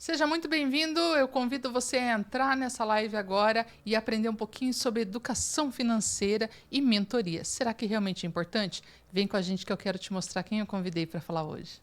Seja muito bem-vindo. Eu convido você a entrar nessa live agora e aprender um pouquinho sobre educação financeira e mentoria. Será que realmente é importante? Vem com a gente que eu quero te mostrar quem eu convidei para falar hoje.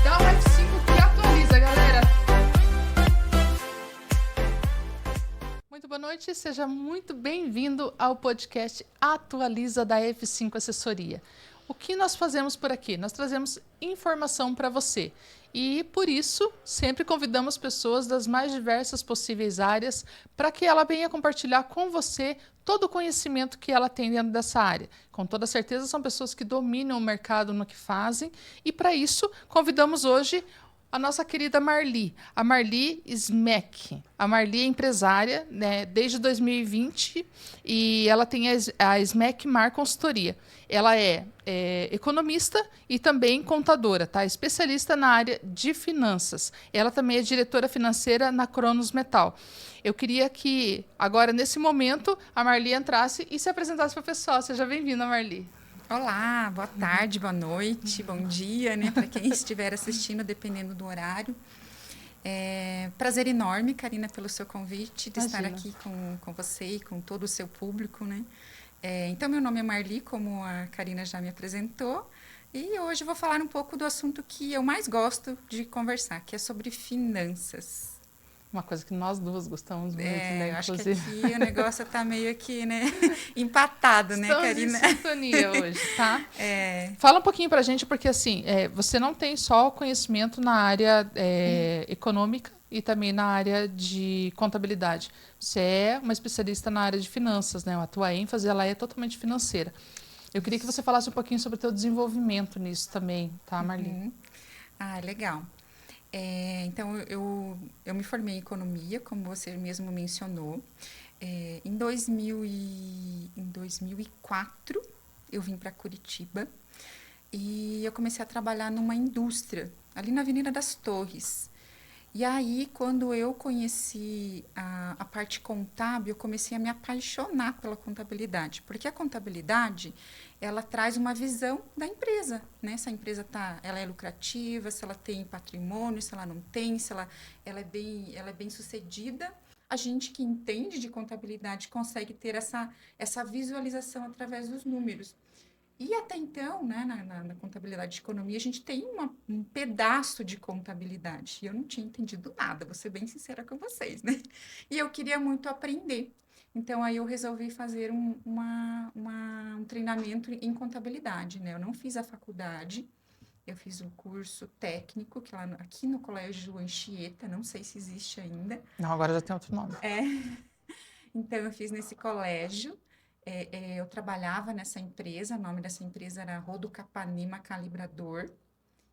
Dá um F5 que atualiza, galera. Muito boa noite, seja muito bem-vindo ao podcast Atualiza da F5 Assessoria. O que nós fazemos por aqui? Nós trazemos informação para você e, por isso, sempre convidamos pessoas das mais diversas possíveis áreas para que ela venha compartilhar com você todo o conhecimento que ela tem dentro dessa área. Com toda certeza, são pessoas que dominam o mercado no que fazem e, para isso, convidamos hoje a nossa querida Marli, a Marli Smeck. A Marli é empresária, né, desde 2020 e ela tem a Smeck Mar Consultoria. Ela é economista e também contadora, tá? Especialista na área de finanças. Ela também é diretora financeira na Cronos Metal. Eu queria que, agora, nesse momento, a Marli entrasse e se apresentasse para o pessoal. Seja bem-vinda, Marli. Olá, boa tarde, boa noite, bom dia, né? Para quem estiver assistindo, dependendo do horário. Prazer enorme, Karina, pelo seu convite, de estar aqui com você e com todo o seu público, né? Então, meu nome é Marli, como a Karina já me apresentou, e hoje eu vou falar um pouco do assunto que eu mais gosto de conversar, que é sobre finanças. Uma coisa que nós duas gostamos muito, né? Eu acho que Inclusive. aqui o negócio tá meio que, né, empatado, né, Estamos Karina? em sintonia hoje, tá? Fala um pouquinho pra gente, porque assim, você não tem só conhecimento na área econômica e também na área de contabilidade. Você é uma especialista na área de finanças, né? A tua ênfase, ela é totalmente financeira. Eu queria que você falasse um pouquinho sobre o teu desenvolvimento nisso também, tá, Marli? Ah, legal. Então, eu me formei em economia, como você mesmo mencionou. Em 2004, eu vim para Curitiba e eu comecei a trabalhar numa indústria, ali na Avenida das Torres. E aí, quando eu conheci a parte contábil, eu comecei a me apaixonar pela contabilidade, porque a contabilidade, ela traz uma visão da empresa, né? Se a empresa ela é lucrativa, se ela tem patrimônio, se ela não tem, se ela é bem sucedida. A gente que entende de contabilidade consegue ter essa visualização através dos números. E até então, né, na contabilidade de economia, a gente tem um pedaço de contabilidade. E eu não tinha entendido nada, vou ser bem sincera com vocês, né? E eu queria muito aprender. Então, aí eu resolvi fazer um treinamento em contabilidade, né? Eu não fiz a faculdade, eu fiz um curso técnico, que aqui no Colégio Anchieta, não sei se existe ainda. Não, agora já tem outro nome. Então, eu fiz nesse colégio. Eu trabalhava nessa empresa, o nome dessa empresa era Rodo Capanema Calibrador.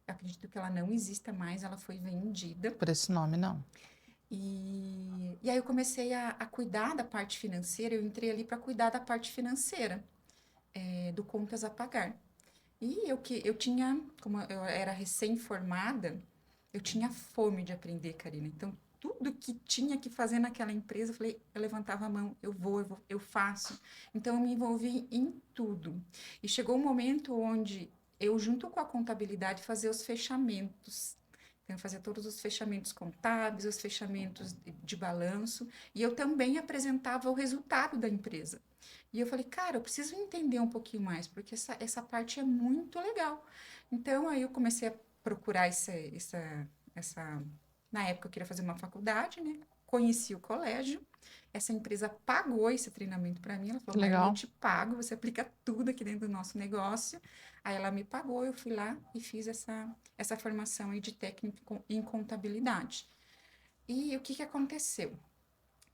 Eu acredito que ela não exista mais, ela foi vendida. Por esse nome, não. E aí eu comecei a cuidar da parte financeira, eu entrei ali para cuidar da parte financeira, do contas a pagar. E eu tinha, como eu era recém-formada, eu tinha fome de aprender, Karina. Então, tudo que tinha que fazer naquela empresa, eu levantava a mão, eu faço. Então, eu me envolvi em tudo. E chegou um momento onde eu, junto com a contabilidade, fazia os fechamentos. Então, eu fazia todos os fechamentos contábeis, os fechamentos de balanço, e eu também apresentava o resultado da empresa. E eu falei, cara, eu preciso entender um pouquinho mais, porque essa parte é muito legal. Então, aí eu comecei a procurar essa... Na época, eu queria fazer uma faculdade, né? Conheci o colégio. Essa empresa pagou esse treinamento para mim. Ela falou, Marli, eu te pago, você aplica tudo aqui dentro do nosso negócio. Aí ela me pagou, eu fui lá e fiz essa formação aí de técnico em contabilidade. E o que aconteceu?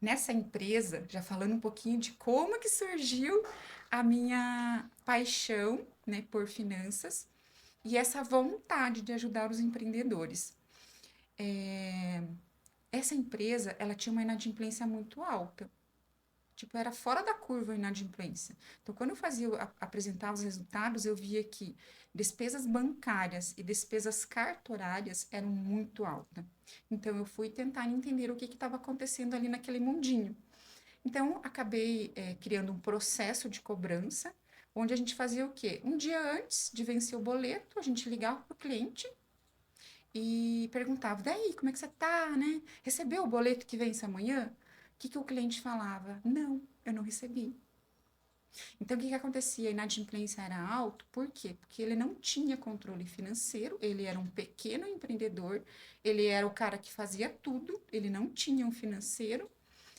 Nessa empresa, já falando um pouquinho de como que surgiu a minha paixão, né, por finanças e essa vontade de ajudar os empreendedores. É, essa empresa, ela tinha uma inadimplência muito alta. Tipo, era fora da curva a inadimplência. Então, quando eu apresentava os resultados, eu via que despesas bancárias e despesas cartorárias eram muito altas. Então, eu fui tentar entender o que estava acontecendo ali naquele mundinho. Então, acabei criando um processo de cobrança, onde a gente fazia o quê? Um dia antes de vencer o boleto, a gente ligava para o cliente e perguntava, daí, como é que você tá, né? Recebeu o boleto que vence amanhã? O que o cliente falava? Não, eu não recebi. Então, o que acontecia? A inadimplência era alta, por quê? Porque ele não tinha controle financeiro, ele era um pequeno empreendedor, ele era o cara que fazia tudo, ele não tinha um financeiro,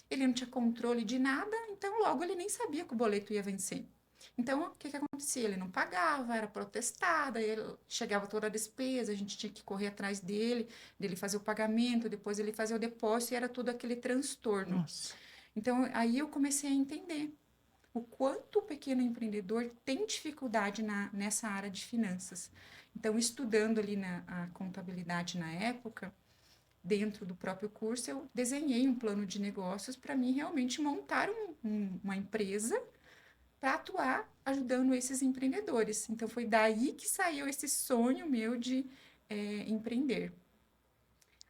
ele não tinha controle de nada, então logo ele nem sabia que o boleto ia vencer. Então, o que acontecia? Ele não pagava, era protestada, ele chegava toda a despesa, a gente tinha que correr atrás dele fazer o pagamento, depois ele fazer o depósito, e era todo aquele transtorno. Nossa. Então, aí eu comecei a entender o quanto o pequeno empreendedor tem dificuldade nessa área de finanças. Então, estudando ali a contabilidade na época, dentro do próprio curso, eu desenhei um plano de negócios para mim realmente montar uma empresa para atuar ajudando esses empreendedores. Então, foi daí que saiu esse sonho meu de empreender.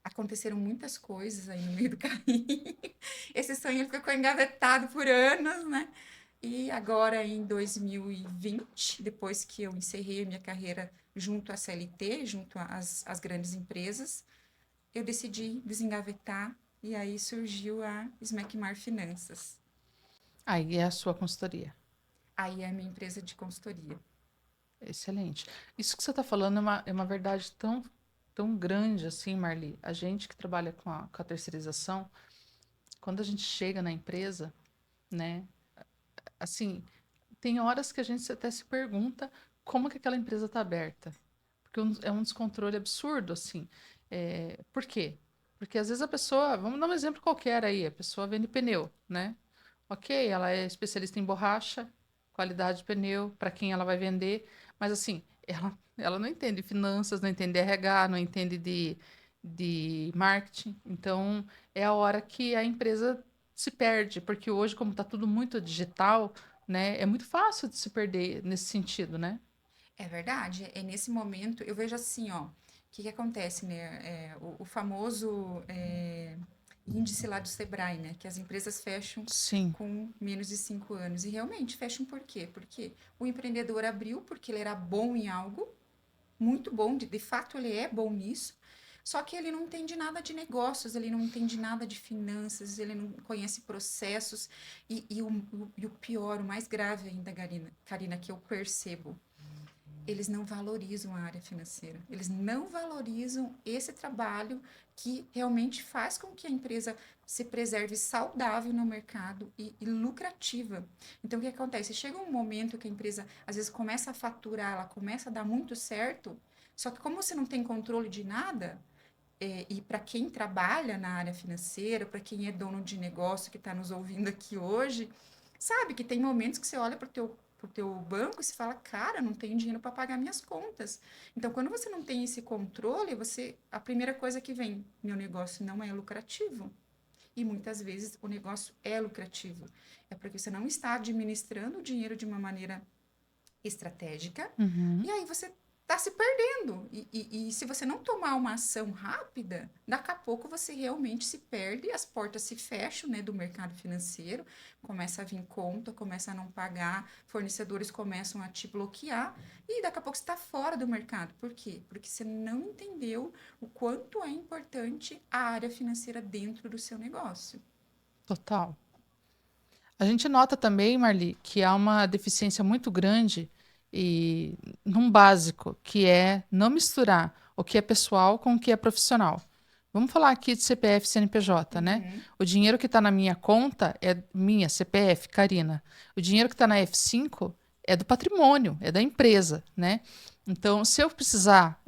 Aconteceram muitas coisas aí no meio do caminho. Esse sonho ficou engavetado por anos, né? E agora, em 2020, depois que eu encerrei a minha carreira junto à CLT, junto às grandes empresas, eu decidi desengavetar e aí surgiu a Smackmar Finanças. Aí é a sua consultoria. Aí é a minha empresa de consultoria. Excelente. Isso que você está falando é uma verdade tão grande assim, Marli. A gente que trabalha com a terceirização, quando a gente chega na empresa, né? Assim, tem horas que a gente até se pergunta como que aquela empresa está aberta. Porque é um descontrole absurdo, assim. Por quê? Porque às vezes a pessoa, vamos dar um exemplo qualquer aí, a pessoa vende pneu, né? Ok, ela é especialista em borracha, qualidade de pneu, para quem ela vai vender, mas assim, ela não entende finanças, não entende RH, não entende de marketing. Então, é a hora que a empresa se perde, porque hoje, como está tudo muito digital, né, é muito fácil de se perder nesse sentido, né? É verdade, é nesse momento, eu vejo assim, ó, o que acontece, né? O famoso índice lá do Sebrae, né? Que as empresas fecham Sim, com menos de 5 anos. E realmente fecham por quê? Porque o empreendedor abriu porque ele era bom em algo, muito bom, de fato ele é bom nisso, só que ele não entende nada de negócios, ele não entende nada de finanças, ele não conhece processos. E o pior, o mais grave ainda, Karina, que eu percebo, eles não valorizam a área financeira. Eles não valorizam esse trabalho que realmente faz com que a empresa se preserve saudável no mercado e lucrativa. Então, o que acontece? Chega um momento que a empresa, às vezes, começa a faturar, ela começa a dar muito certo, só que como você não tem controle de nada, e para quem trabalha na área financeira, para quem é dono de negócio que está nos ouvindo aqui hoje, sabe que tem momentos que você olha para o teu banco e se fala, cara, não tenho dinheiro para pagar minhas contas. Então, quando você não tem esse controle, a primeira coisa que vem, meu negócio não é lucrativo. E muitas vezes o negócio é lucrativo. É porque você não está administrando o dinheiro de uma maneira estratégica, uhum, e aí você está se perdendo. E se você não tomar uma ação rápida, daqui a pouco você realmente se perde, as portas se fecham, né, do mercado financeiro, começa a vir conta, começa a não pagar, fornecedores começam a te bloquear, e daqui a pouco você está fora do mercado. Por quê? Porque você não entendeu o quanto é importante a área financeira dentro do seu negócio. total. A gente nota também, Marli, que há uma deficiência muito grande e num básico, que é não misturar o que é pessoal com o que é profissional. Vamos falar aqui de CPF e CNPJ, né? Uhum. O dinheiro que está na minha conta é minha, CPF, Karina. O dinheiro que está na F5 é do patrimônio, é da empresa, né? Então, se eu precisar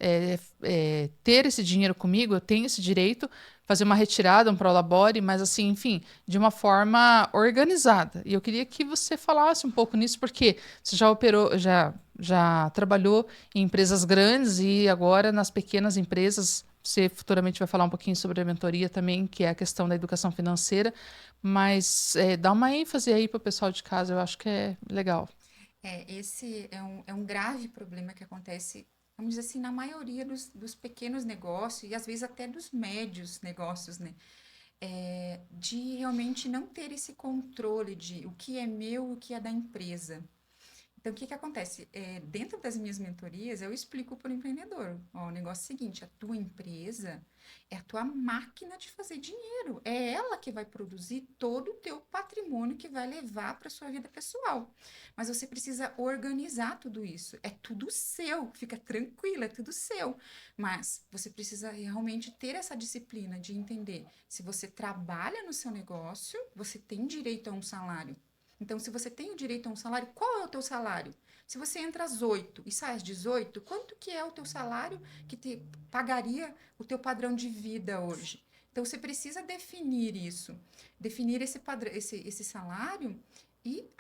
ter esse dinheiro comigo, eu tenho esse direito fazer uma retirada, um prolabore, mas assim, enfim, de uma forma organizada. E eu queria que você falasse um pouco nisso, porque você já operou, já trabalhou em empresas grandes e agora nas pequenas empresas. Você futuramente vai falar um pouquinho sobre a mentoria também, que é a questão da educação financeira, mas dá uma ênfase aí para o pessoal de casa, eu acho que é legal. Esse é um grave problema que acontece, vamos dizer assim, na maioria dos pequenos negócios e às vezes até dos médios negócios, né? De realmente não ter esse controle de o que é meu e o que é da empresa. Então, o que que acontece? Dentro das minhas mentorias, eu explico para o empreendedor, ó, o negócio é o seguinte, a tua empresa é a tua máquina de fazer dinheiro, é ela que vai produzir todo o teu patrimônio que vai levar para a sua vida pessoal. Mas você precisa organizar tudo isso, é tudo seu, fica tranquila, é tudo seu. Mas você precisa realmente ter essa disciplina de entender, se você trabalha no seu negócio, você tem direito a um salário. Então, se você tem o direito a um salário, qual é o teu salário? Se você entra às 8 e sai às 18, quanto que é o teu salário que te pagaria o teu padrão de vida hoje? Então, você precisa definir isso, definir esse padrão, esse salário e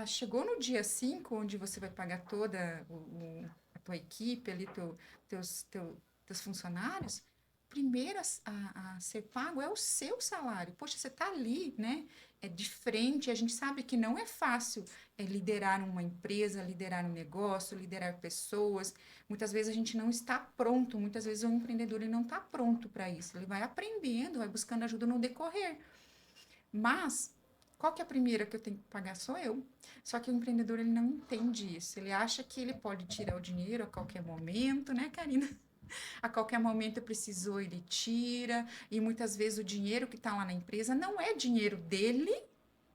chegou no dia 5, onde você vai pagar toda a tua equipe ali, teus funcionários, primeiro a ser pago é o seu salário. Poxa, você está ali, né? De frente, a gente sabe que não é fácil liderar uma empresa, liderar um negócio, liderar pessoas. Muitas vezes a gente não está pronto, muitas vezes o empreendedor ele não está pronto para isso. Ele vai aprendendo, vai buscando ajuda no decorrer. Mas, qual que é a primeira que eu tenho que pagar? Sou eu. Só que o empreendedor ele não entende isso. Ele acha que ele pode tirar o dinheiro a qualquer momento, né, Karina? A qualquer momento precisou, ele tira, e muitas vezes o dinheiro que está lá na empresa não é dinheiro dele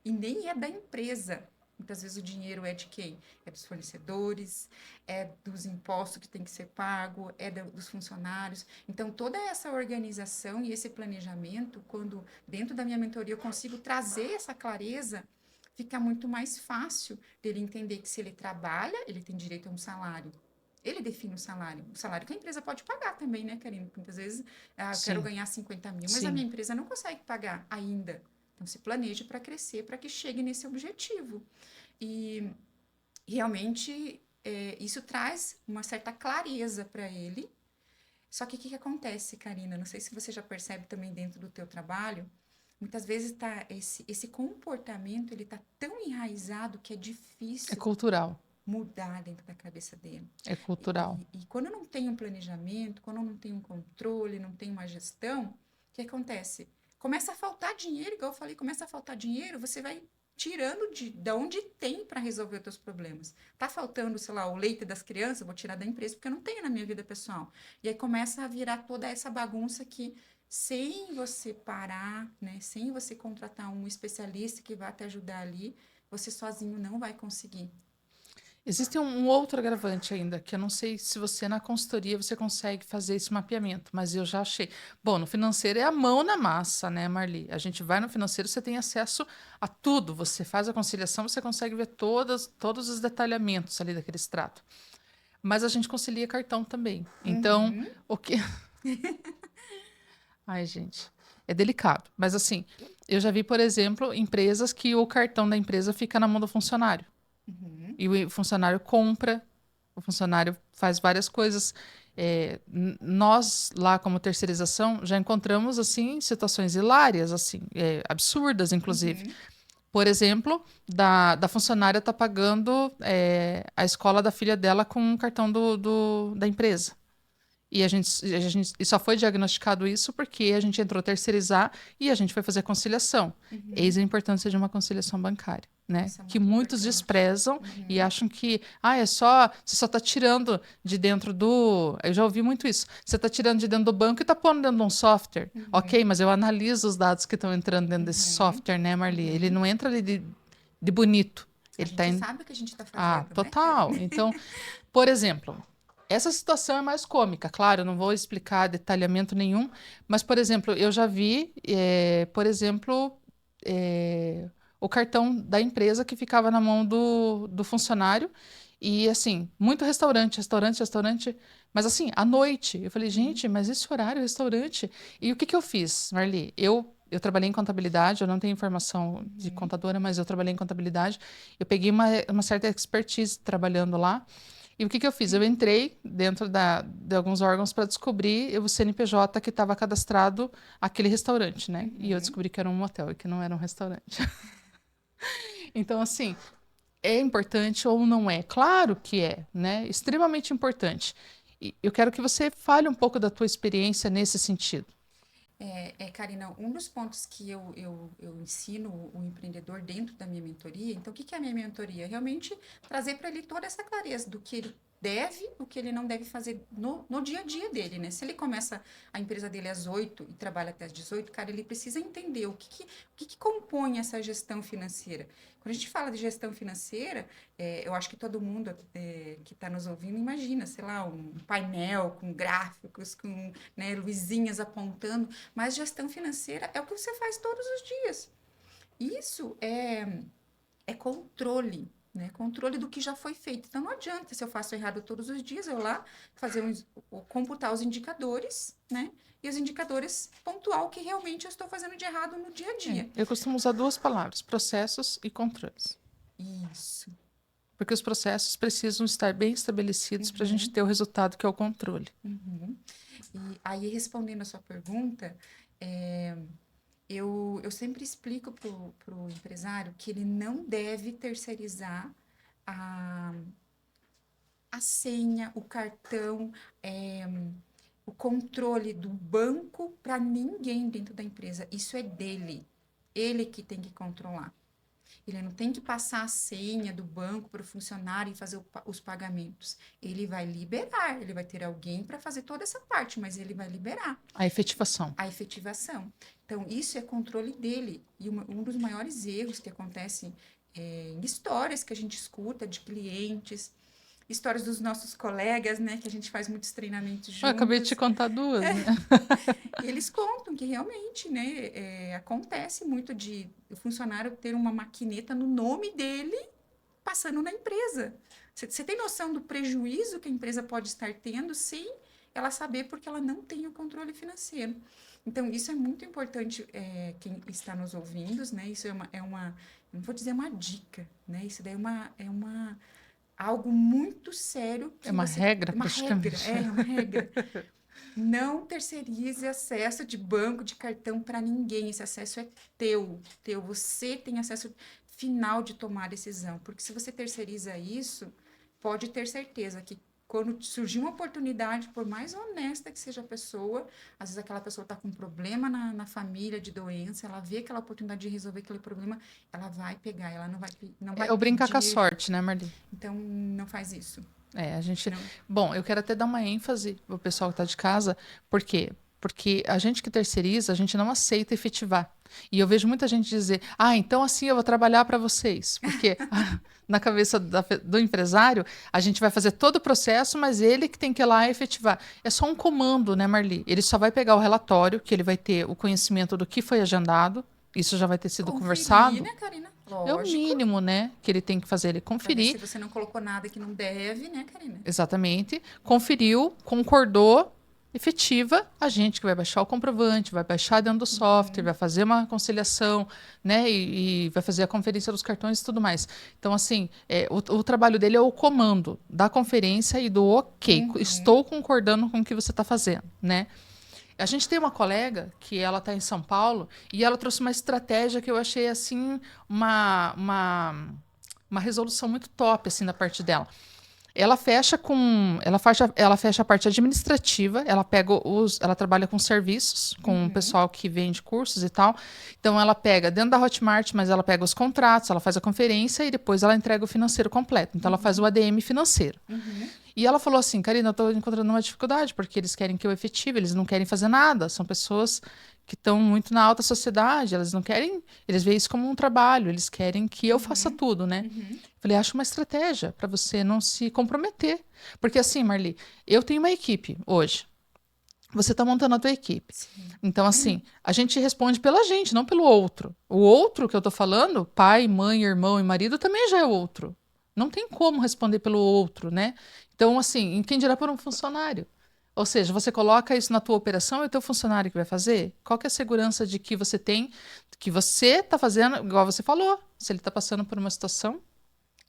e nem é da empresa. Muitas vezes o dinheiro é de quem? É dos fornecedores, é dos impostos que tem que ser pago, dos funcionários. Então, toda essa organização e esse planejamento, quando dentro da minha mentoria eu consigo trazer essa clareza, fica muito mais fácil dele entender que se ele trabalha, ele tem direito a um salário. Ele define o salário que a empresa pode pagar também, né, Karine? Porque muitas vezes, eu quero Sim, ganhar 50 mil, mas a sim. minha empresa não consegue pagar ainda. Então, se planeje para crescer, para que chegue nesse objetivo. E realmente, isso traz uma certa clareza para ele. Só que o que acontece, Karina? Não sei se você já percebe também dentro do teu trabalho, muitas vezes esse comportamento, ele tá tão enraizado que é É difícil cultural. mudar dentro da cabeça dele. É cultural. E quando não tem um planejamento, quando não tem um controle, não tem uma gestão, o que acontece? Começa a faltar dinheiro, igual eu falei, começa a faltar dinheiro, você vai tirando de onde tem para resolver os teus problemas. Tá faltando, sei lá, o leite das crianças, vou tirar da empresa porque eu não tenho na minha vida pessoal. E aí começa a virar toda essa bagunça que sem você parar, né, sem você contratar um especialista que vai te ajudar ali, você sozinho não vai conseguir. Existe um outro agravante ainda, que eu não sei se você na consultoria você consegue fazer esse mapeamento, mas eu já achei. Bom, no financeiro é a mão na massa, né, Marli? A gente vai no financeiro, você tem acesso a tudo. Você faz a conciliação, você consegue ver todos os detalhamentos ali daquele extrato. Mas a gente concilia cartão também. Então, Uhum, o que. Ai, gente, é delicado. Mas assim, eu já vi, por exemplo, empresas que o cartão da empresa fica na mão do funcionário. uhum, E o funcionário compra, o funcionário faz várias coisas. Nós, lá como terceirização, já encontramos assim situações hilárias, assim, absurdas, inclusive. uhum. Por exemplo, da funcionária estar pagando a escola da filha dela com o cartão da empresa. E só foi diagnosticado isso porque a gente entrou a terceirizar e a gente foi fazer a conciliação. Eis Uhum. a importância de uma conciliação bancária, né? Isso é Que muito muitos importante. desprezam e Uhum, acham que, você só está tirando de dentro do. Eu já ouvi muito isso. Você está tirando de dentro do banco e está pondo dentro de um software. Ok, uhum, mas eu analiso os dados que estão entrando dentro desse uhum, software, né, Marli? Ele uhum. não entra ali de bonito. A Ele está gente em. sabe o que a gente está Ah, fazendo, né, total. Karine? Então, por exemplo, essa situação é mais cômica, claro, eu não vou explicar detalhamento nenhum, mas, por exemplo, eu já vi, por exemplo, eh, o cartão da empresa que ficava na mão do funcionário E assim, muito restaurante, restaurante, restaurante. Mas assim, à noite. Eu falei, gente, mas esse horário, restaurante. E o que que eu fiz, Marli? Eu trabalhei em contabilidade, eu não tenho formação de Uhum. contadora, mas eu trabalhei em contabilidade. Eu peguei uma certa expertise trabalhando lá. E o que que eu fiz? Eu entrei dentro de alguns órgãos para descobrir o CNPJ que estava cadastrado aquele restaurante, né? E eu Uhum. descobri que era um motel e que não era um restaurante. Então, assim, é importante ou não é? Claro que é, né? Extremamente importante. E eu quero que você fale um pouco da tua experiência nesse sentido. Karina, um dos pontos que eu ensino o empreendedor dentro da minha mentoria, então, o que que é a minha mentoria? Realmente trazer para ele toda essa clareza do que ele deve, o que ele não deve fazer no dia a dia dele, né? Se ele começa a empresa dele às 8 e trabalha até às 18, cara, ele precisa entender o que que compõe essa gestão financeira. Quando a gente fala de gestão financeira, eu acho que todo mundo que está nos ouvindo imagina, sei lá, um painel com gráficos, com, né, luzinhas apontando, mas gestão financeira é o que você faz todos os dias. Isso é controle, né? Controle do que já foi feito. Então não adianta se eu faço errado todos os dias, eu lá fazer computar os indicadores, né? E os indicadores pontuar o que realmente eu estou fazendo de errado no dia a dia. Eu costumo usar duas palavras, processos e controles. Isso. Porque os processos precisam estar bem estabelecidos para a gente Uhum, ter o resultado que é o controle. uhum. E aí, respondendo a sua pergunta, é, eu sempre explico para o empresário que ele não deve terceirizar a, a senha, o cartão, o controle do banco para ninguém dentro da empresa. Isso é dele. Ele que tem que controlar. Ele não tem que passar a senha do banco para o funcionário e fazer os pagamentos. Ele vai liberar, ele vai ter alguém para fazer toda essa parte, mas ele vai liberar A efetivação. a efetivação. Então, isso é controle dele. E um dos maiores erros que acontecem em histórias que a gente escuta de clientes, histórias dos nossos colegas, né, que a gente faz muitos treinamentos Eu acabei de te juntos, contar duas, né? e eles contam que realmente, né, acontece muito de o funcionário ter uma maquineta no nome dele passando na empresa. Você tem noção do prejuízo que a empresa pode estar tendo sem ela saber porque ela não tem o controle financeiro. Então, isso é muito importante, quem está nos ouvindo, né? Isso não vou dizer uma dica, né? Isso daí algo muito sério É que uma você, regra, uma regra, praticamente. é uma regra. Não terceirize acesso de banco, de cartão para ninguém. Esse acesso é teu. Você tem acesso final de tomar a decisão. Porque se você terceiriza isso, pode ter certeza que quando surgir uma oportunidade, por mais honesta que seja a pessoa, às vezes aquela pessoa está com um problema na família de doença, ela vê aquela oportunidade de resolver aquele problema, ela vai pegar, ela não vai É o brincar com a pedir. sorte, né, Marli? Então, não faz isso. A gente. Não. Bom, eu quero até dar uma ênfase pro pessoal que está de casa, por quê? Porque a gente que terceiriza, a gente não aceita efetivar. E eu vejo muita gente dizer, então assim eu vou trabalhar para vocês. Porque na cabeça do empresário, a gente vai fazer todo o processo, mas ele que tem que ir lá e efetivar. É só um comando, né, Marli? Ele só vai pegar o relatório, que ele vai ter o conhecimento do que foi agendado, isso já vai ter sido Conferir, conversado. né, Karina? É o Lógico. mínimo, né, que ele tem que fazer, ele Para ver conferir. se você não colocou nada que não deve, né, Karina? Exatamente. Conferiu, concordou, efetiva, a gente que vai baixar o comprovante, vai baixar dentro do software, vai fazer uma conciliação, né? E vai fazer a conferência dos cartões e tudo mais. Então, assim, o trabalho dele é o comando da conferência e do ok, Uhum. estou concordando com o que você está fazendo, né? A gente tem uma colega que ela está em São Paulo e ela trouxe uma estratégia que eu achei assim uma resolução muito top assim da parte dela. Ela fecha a parte administrativa, ela trabalha com serviços, com o Uhum. pessoal que vende cursos e tal. Então ela pega dentro da Hotmart, mas ela pega os contratos, ela faz a conferência e depois ela entrega o financeiro completo. Então ela faz o Uhum. ADM financeiro. Uhum. E ela falou assim, Karina, eu estou encontrando uma dificuldade, porque eles querem que eu efetive, eles não querem fazer nada. São pessoas que estão muito na alta sociedade, elas não querem, eles veem isso como um trabalho, eles querem que eu faça Uhum. tudo, né? Uhum. Falei, acho uma estratégia para você não se comprometer. Porque assim, Marli, eu tenho uma equipe hoje. Você está montando a tua equipe. Sim. Então, assim, a gente responde pela gente, não pelo outro. O outro que eu estou falando, pai, mãe, irmão e marido, também já é outro. Não tem como responder pelo outro, né? Então, assim, quem dirá por um funcionário? Ou seja, você coloca isso na tua operação, é o teu funcionário que vai fazer? Qual que é a segurança de que você tem, que você está fazendo, igual você falou, se ele está passando por uma situação?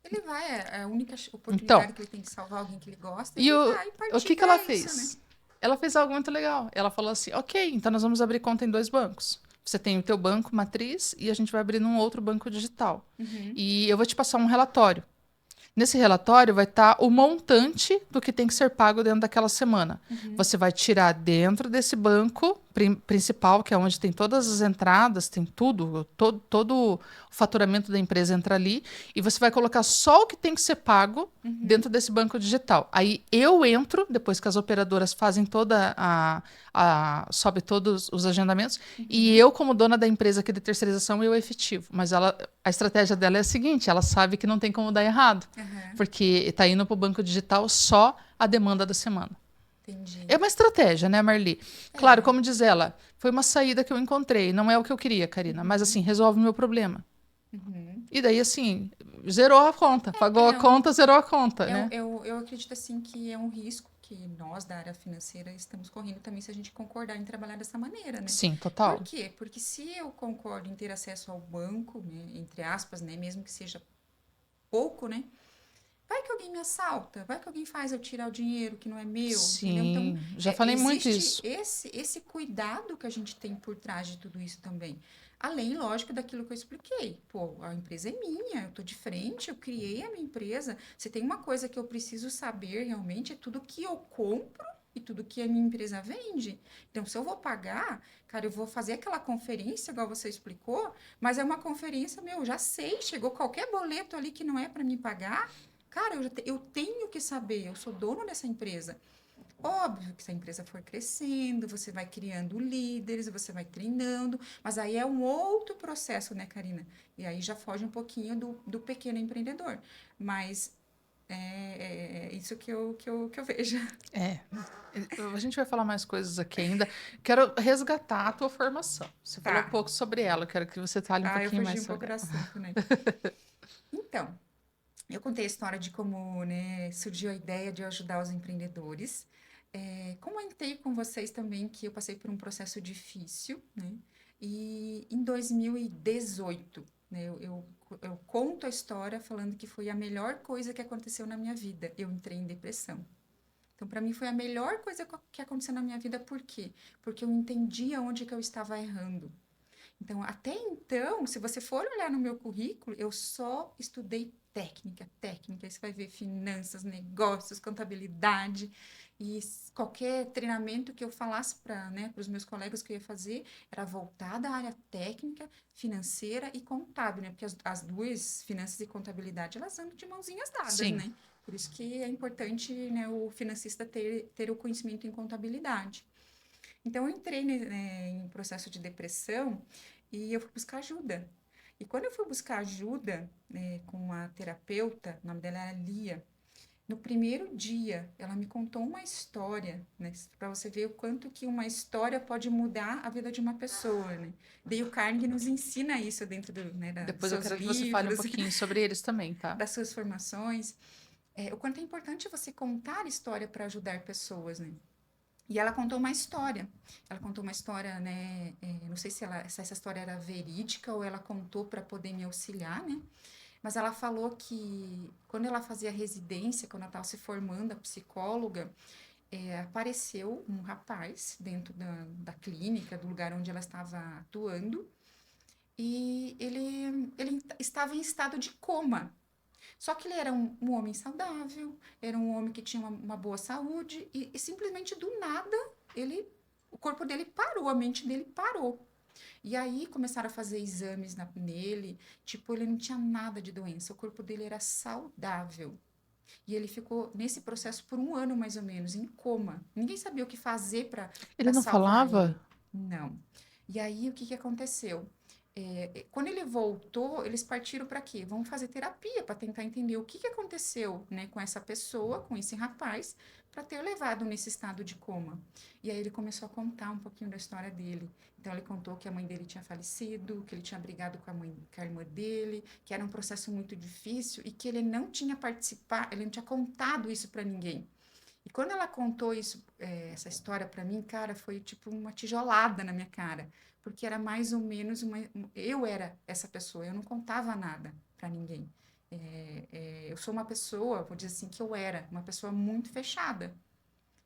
Ele vai, é a única Então, oportunidade que ele tem de salvar alguém que ele gosta, e ele vai o partir que que ela para isso, né? fez? Ela fez algo muito legal. Ela falou assim, ok, então nós vamos abrir conta em 2 bancos. Você tem o teu banco matriz e a gente vai abrir num outro banco digital. Uhum, E eu vou te passar um relatório. Nesse relatório vai estar o montante do que tem que ser pago dentro daquela semana. uhum, Você vai tirar dentro desse banco principal, que é onde tem todas as entradas, tem tudo, todo o faturamento da empresa entra ali, e você vai colocar só o que tem que ser pago uhum, dentro desse banco digital. Aí eu entro, depois que as operadoras fazem toda sobe todos os agendamentos, e uhum, eu, como dona da empresa aqui de terceirização, eu efetivo. Mas a estratégia dela é a seguinte: ela sabe que não tem como dar errado, aham, porque está indo para o banco digital só a demanda da semana. entendi. É uma estratégia, né, Marli? Claro, É, como diz ela, foi uma saída que eu encontrei. Não é o que eu queria, Karina, mas uhum, assim, resolve o meu problema. uhum. E daí, assim, zerou a conta. Pagou a É um, conta, zerou a conta, né? eu acredito assim que é um risco que nós da área financeira estamos correndo também se a gente concordar em trabalhar dessa maneira, né? Sim, Por total. quê? Porque se eu concordo em ter acesso ao banco, né, entre aspas, né, mesmo que seja pouco, né? Vai que alguém me assalta, vai que alguém faz eu tirar o dinheiro que não é meu, entendeu? Então, Sim, já falei muito existe isso. esse cuidado que a gente tem por trás de tudo isso também. Além, lógico, daquilo que eu expliquei. Pô, a empresa é minha, eu tô de frente, eu criei a minha empresa. Se tem uma coisa que eu preciso saber realmente, é tudo que eu compro e tudo que a minha empresa vende. Então, se eu vou pagar, cara, eu vou fazer aquela conferência, igual você explicou, mas é uma conferência, meu, já sei, chegou qualquer boleto ali que não é para me pagar. Cara, eu tenho que saber, eu sou dono dessa empresa. Óbvio que se a empresa for crescendo, você vai criando líderes, você vai treinando, mas aí é um outro processo, né, Karina? E aí já foge um pouquinho do pequeno empreendedor. Mas é isso que eu vejo. É. A gente vai falar mais coisas aqui ainda. Quero resgatar a tua formação. Você falou um Tá. pouco sobre ela, quero que você fale um Eu pouquinho fugi mais um pouco sobre do ela. assunto, né? Então, eu contei a história de como, né, surgiu a ideia de eu ajudar os empreendedores. Comentei com vocês também que eu passei por um processo difícil, né? E em 2018, né, eu conto a história falando que foi a melhor coisa que aconteceu na minha vida. Eu entrei em depressão. Então, para mim, foi a melhor coisa que aconteceu na minha vida. Por quê? Porque eu entendi aonde que eu estava errando. Então, até então, se você for olhar no meu currículo, eu só estudei técnica, técnica. Aí você vai ver finanças, negócios, contabilidade. E qualquer treinamento que eu falasse para, né, os meus colegas que eu ia fazer era voltada à área técnica, financeira e contábil, né? Porque as duas, finanças e contabilidade, elas andam de mãozinhas dadas, Sim. né? Por isso que é importante, né, o financista ter o conhecimento em contabilidade. Então, eu entrei, né, em processo de depressão e eu fui buscar ajuda. E quando eu fui buscar ajuda, né, com a terapeuta, o nome dela era Lia, no primeiro dia ela me contou uma história, né, para você ver o quanto que uma história pode mudar a vida de uma pessoa, né? Dale Carnegie nos ensina isso dentro dos Depois eu seus quero que você fale um livros, pouquinho sobre eles também, tá? das suas formações. O quanto é importante você contar história para ajudar pessoas, né? E ela contou uma história. Ela contou uma história, né? Não sei se essa história era verídica ou ela contou para poder me auxiliar, né? Mas ela falou que quando ela fazia residência, quando ela estava se formando a psicóloga, apareceu um rapaz dentro da clínica, do lugar onde ela estava atuando, e ele estava em estado de coma. Só que ele era um homem saudável, era um homem que tinha uma boa saúde, e simplesmente do nada o corpo dele parou, a mente dele parou. E aí começaram a fazer exames nele, tipo, ele não tinha nada de doença, o corpo dele era saudável. E ele ficou nesse processo por um ano mais ou menos, em coma. Ninguém sabia o que fazer Ele para não salvar falava? ele. Não. E aí o que aconteceu? quando ele voltou, eles partiram para quê? Vamos fazer terapia para tentar entender o que aconteceu, né, com essa pessoa, com esse rapaz, para ter levado nesse estado de coma. E aí ele começou a contar um pouquinho da história dele. Então ele contou que a mãe dele tinha falecido, que ele tinha brigado com a irmã dele, que era um processo muito difícil e que ele não tinha participado, ele não tinha contado isso para ninguém. E quando ela contou isso, essa história para mim, cara, foi tipo uma tijolada na minha cara, porque era mais ou menos eu era essa pessoa, eu não contava nada para ninguém. Eu sou uma pessoa, vou dizer assim, que eu era uma pessoa muito fechada,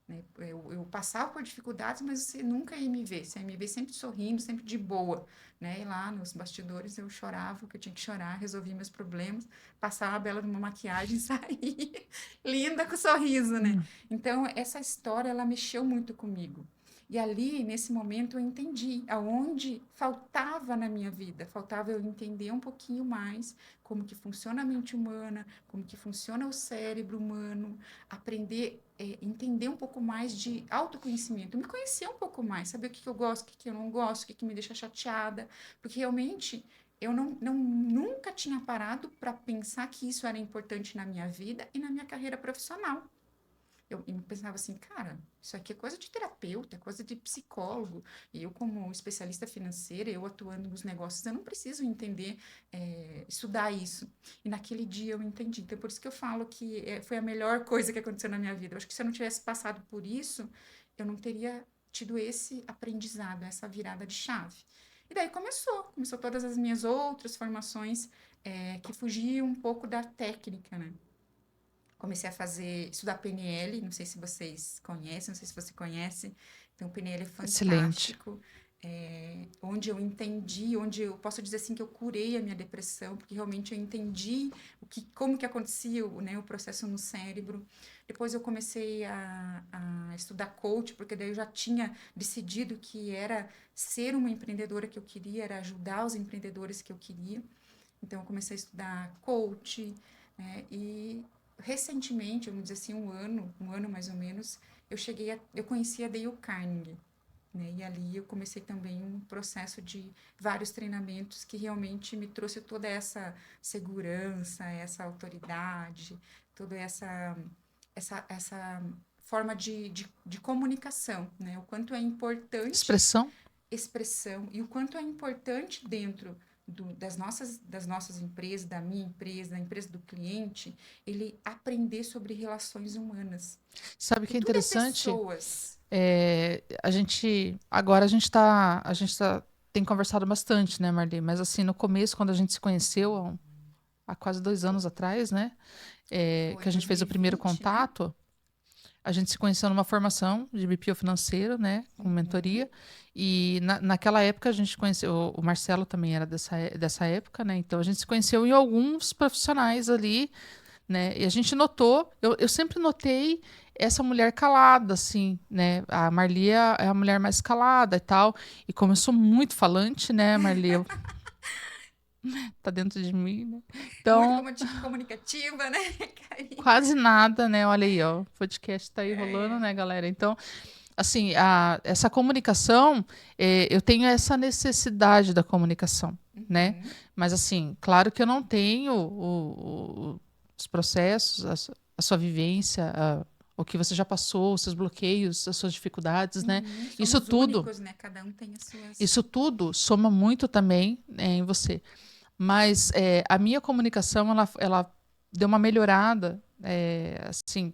né? Eu passava por dificuldades, mas você nunca ia me ver. Você ia me ver sempre sorrindo, sempre de boa, né? E lá nos bastidores eu chorava o que eu tinha que chorar, resolvia meus problemas, passava a bela de uma maquiagem e saía linda com sorriso, né? Então, essa história, ela mexeu muito comigo. E ali, nesse momento, eu entendi aonde faltava na minha vida. Faltava eu entender um pouquinho mais como que funciona a mente humana, como que funciona o cérebro humano, aprender, entender um pouco mais de autoconhecimento, me conhecer um pouco mais, saber o que eu gosto, o que eu não gosto, o que me deixa chateada, porque realmente eu nunca tinha parado para pensar que isso era importante na minha vida e na minha carreira profissional. Eu pensava assim, cara, isso aqui é coisa de terapeuta, é coisa de psicólogo. E eu, como especialista financeira, eu atuando nos negócios, eu não preciso entender, estudar isso. E naquele dia eu entendi. Então, por isso que eu falo que foi a melhor coisa que aconteceu na minha vida. Eu acho que se eu não tivesse passado por isso, eu não teria tido esse aprendizado, essa virada de chave. E daí começou todas as minhas outras formações, que fugiam um pouco da técnica, né? Comecei a estudar PNL, não sei se vocês conhecem, não sei se você conhece. Então, o PNL é Excelente. fantástico, onde eu entendi, onde eu posso dizer assim que eu curei a minha depressão, porque realmente eu entendi como que acontecia, né, o processo no cérebro. Depois eu comecei a estudar coach, porque daí eu já tinha decidido que era ser uma empreendedora que eu queria, era ajudar os empreendedores que eu queria. Então, eu comecei a estudar coach, né, e recentemente, vamos dizer assim, um ano mais ou menos, eu conheci a Dale Carnegie, né? E ali eu comecei também um processo de vários treinamentos que realmente me trouxe toda essa segurança, essa autoridade, toda essa forma de comunicação, né? O quanto é importante Expressão? expressão e o quanto é importante dentro das nossas empresas, da minha empresa, da empresa do cliente, ele aprender sobre relações humanas. Sabe o Porque que é tudo é interessante? pessoas. Agora a gente tem conversado bastante, né, Marli? Mas assim, no começo, quando a gente se conheceu, há quase 2 anos atrás, né, Foi que a gente fez o primeiro 2020, né? contato, a gente se conheceu numa formação de BPO financeiro, né, com mentoria, e naquela época a gente conheceu, o Marcelo também era dessa época, né, então a gente se conheceu em alguns profissionais ali, né, e a gente notou, eu sempre notei essa mulher calada, assim, né, a Marli é a mulher mais calada e tal, e como eu sou muito falante, né, Marli, tá dentro de mim, né, Muito então comunicativa, né, Karine? quase nada, né, olha aí, ó, o podcast tá aí rolando, né, galera, então assim, essa comunicação, eu tenho essa necessidade da comunicação, né? Uhum. Mas, assim, claro que eu não tenho os processos, a sua vivência, o que você já passou, os seus bloqueios, as suas dificuldades, né? Uhum. Isso Somos tudo, únicos, né? Cada um tem as suas. isso tudo soma muito também, em você. Mas a minha comunicação, ela deu uma melhorada, assim,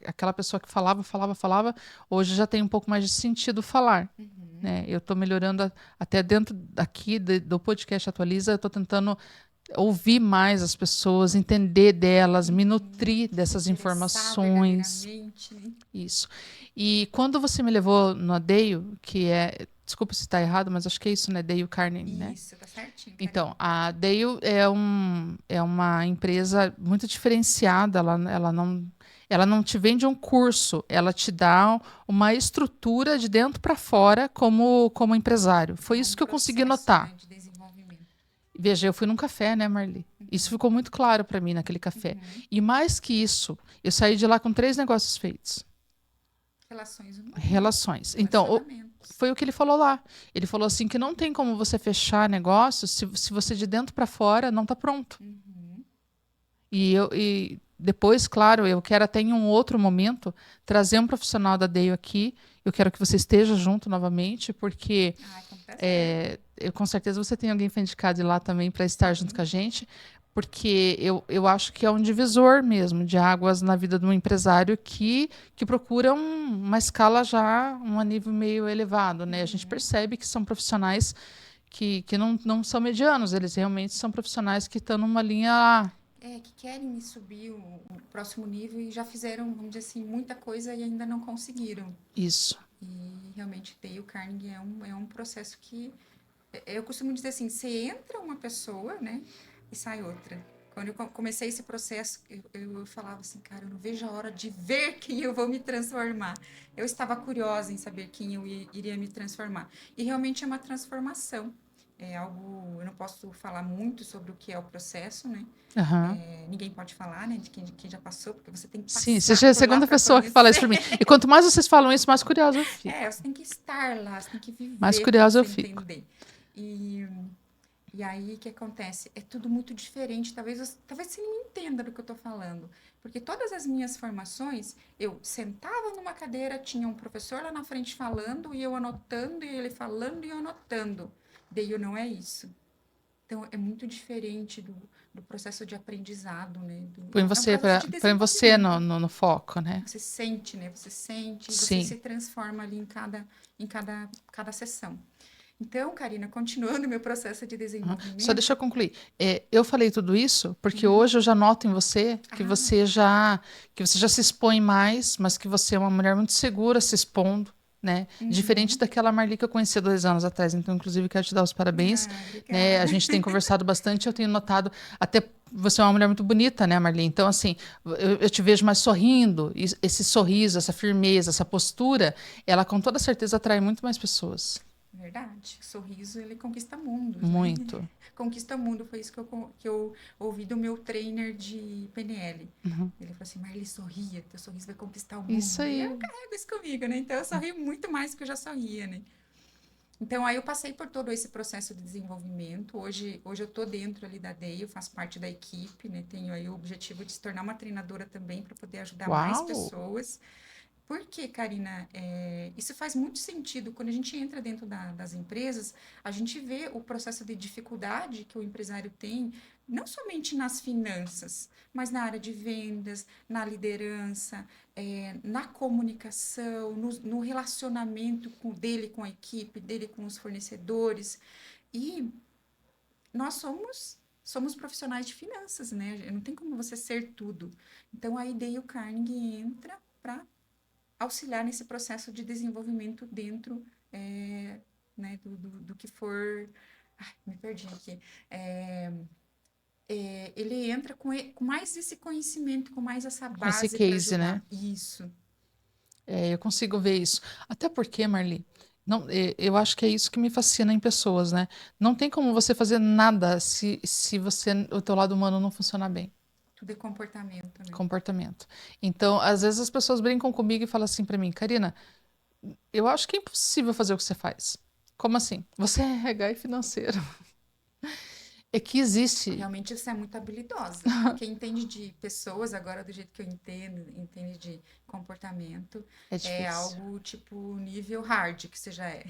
aquela pessoa que falava, hoje já tem um pouco mais de sentido falar, Uhum. né? Eu estou melhorando até dentro aqui do podcast Atualiza, eu estou tentando ouvir mais as pessoas, entender delas, me nutrir dessas Interessar informações, verdadeiramente, né? isso. E quando você me levou no Adeio, desculpa se está errado, mas acho que é isso, né? Dale Carnegie, né? Isso, tá certinho, Então, Karine. a Dale é uma empresa muito diferenciada. Ela não te vende um curso, ela te dá uma estrutura de dentro para fora como empresário. Foi É isso um que eu consegui processo, notar. né, de desenvolvimento. Veja, eu fui num café, né, Marli? Isso ficou muito claro para mim naquele café. Uhum. E mais que isso, eu saí de lá com 3 negócios feitos. Relações humanas, Relações. Então, relacionamento. foi o que ele falou lá. Ele falou assim que não tem como você fechar negócio se você de dentro para fora não está pronto. Uhum. E depois, claro, eu quero até em um outro momento trazer um profissional da Dale aqui. Eu quero que você esteja junto novamente, porque Ai, com prazer. com certeza você tem alguém para indicar de lá também para estar junto com Sim. a gente, porque eu acho que é um divisor mesmo de águas na vida de um empresário que procura uma escala já, um nível meio elevado, né? A gente Uhum. percebe que são profissionais que não são medianos, eles realmente são profissionais que estão numa linha. Que querem subir o próximo nível e já fizeram, vamos dizer assim, muita coisa e ainda não conseguiram. Isso. E realmente Dale Carnegie é um processo que eu costumo dizer assim, você entra uma pessoa, né, e sai outra. Quando eu comecei esse processo, eu falava assim, cara, eu não vejo a hora de ver quem eu vou me transformar. Eu estava curiosa em saber quem eu iria me transformar. E realmente é uma transformação. É algo, eu não posso falar muito sobre o que é o processo, né? Aham. Ninguém pode falar, né, de quem já passou, porque você tem que Sim, você passar já é a por lá segunda para pessoa que fala isso conhecer. para mim. E quanto mais vocês falam isso, mais curiosa eu fico. Você tem que estar lá, você tem que Mais viver para curiosa eu você fico. entender. E E aí, o que acontece? É tudo muito diferente. Talvez você não entenda do que eu estou falando. Porque todas as minhas formações, eu sentava numa cadeira, tinha um professor lá na frente falando, e eu anotando, e ele falando e eu anotando. Daí não é isso. Então, é muito diferente do processo de aprendizado, né? É um processo de Põe você desenvolvimento. no foco, né? Você sente, né? Você sente, e você Sim. se transforma ali em cada sessão. Então, Karina, continuando meu processo de Uhum. Só deixa desenvolvimento. eu concluir. Eu falei tudo isso porque Uhum. hoje eu já noto em você Ah, que você já se expõe mais, mas que você é uma mulher muito segura se expondo, né? Diferente uhum. daquela Marli que eu conheci há 2 anos atrás. Então, inclusive, quero te dar os parabéns, Ah, né? A obrigada. gente tem conversado bastante, eu tenho notado até você é uma mulher muito bonita, né, Marli? Então, assim, eu te vejo mais sorrindo, e esse sorriso, essa firmeza, essa postura, ela com toda certeza atrai muito mais pessoas. Verdade. Sorriso, ele conquista mundos, né? Muito. Conquista mundo, foi isso que eu ouvi do meu trainer de PNL. Uhum. Ele falou assim, Marli, sorria, teu sorriso vai conquistar o Isso mundo. E eu aí. carrego isso comigo, né? Então eu sorri muito mais do que eu já sorria, né? Então, aí eu passei por todo esse processo de desenvolvimento. Hoje eu estou dentro ali da DEI, eu faço parte da equipe, né? Tenho aí o objetivo de se tornar uma treinadora também para poder ajudar mais Uau! pessoas. Porque, Karina, isso faz muito sentido. Quando a gente entra dentro das empresas, a gente vê o processo de dificuldade que o empresário tem, não somente nas finanças, mas na área de vendas, na liderança, na comunicação, no relacionamento dele com a equipe, dele com os fornecedores. E nós somos profissionais de finanças, né? Não tem como você ser tudo. Então, a Dale Carnegie entra para auxiliar nesse processo de desenvolvimento dentro, né, do que for. Ai, me perdi aqui. Ele entra com mais esse conhecimento, com mais essa Com esse base para case, né? ajudar. Isso. Eu consigo ver isso. Até porque, Marli, não, eu acho que é isso que me fascina em pessoas, né? Não tem como você fazer nada se o teu lado humano não funcionar bem. Tudo é comportamento, né? Comportamento. Então, às vezes as pessoas brincam comigo e falam assim para mim, Karina, eu acho que é impossível fazer o que você faz. Como assim? Você é RH e financeiro. É que existe. Realmente você é muito habilidosa, porque entende de pessoas, agora do jeito que eu entendo, entende de comportamento, É é difícil. algo tipo nível hard que você já é.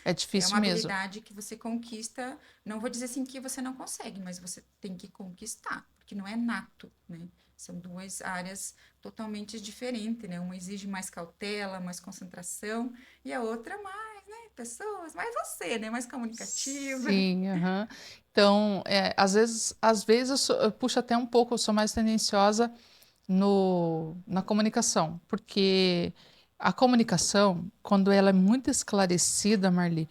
É É difícil uma mesmo. habilidade que você conquista, não vou dizer assim que você não consegue, mas você tem que conquistar, porque não é nato, né? São duas áreas totalmente diferentes, né? Uma exige mais cautela, mais concentração, e a outra mais, né? Pessoas, mais você, né? Mais comunicativa. Sim, aham. Então, às vezes eu puxo até um pouco, eu sou mais tendenciosa na comunicação, porque a comunicação, quando ela é muito esclarecida, Marli,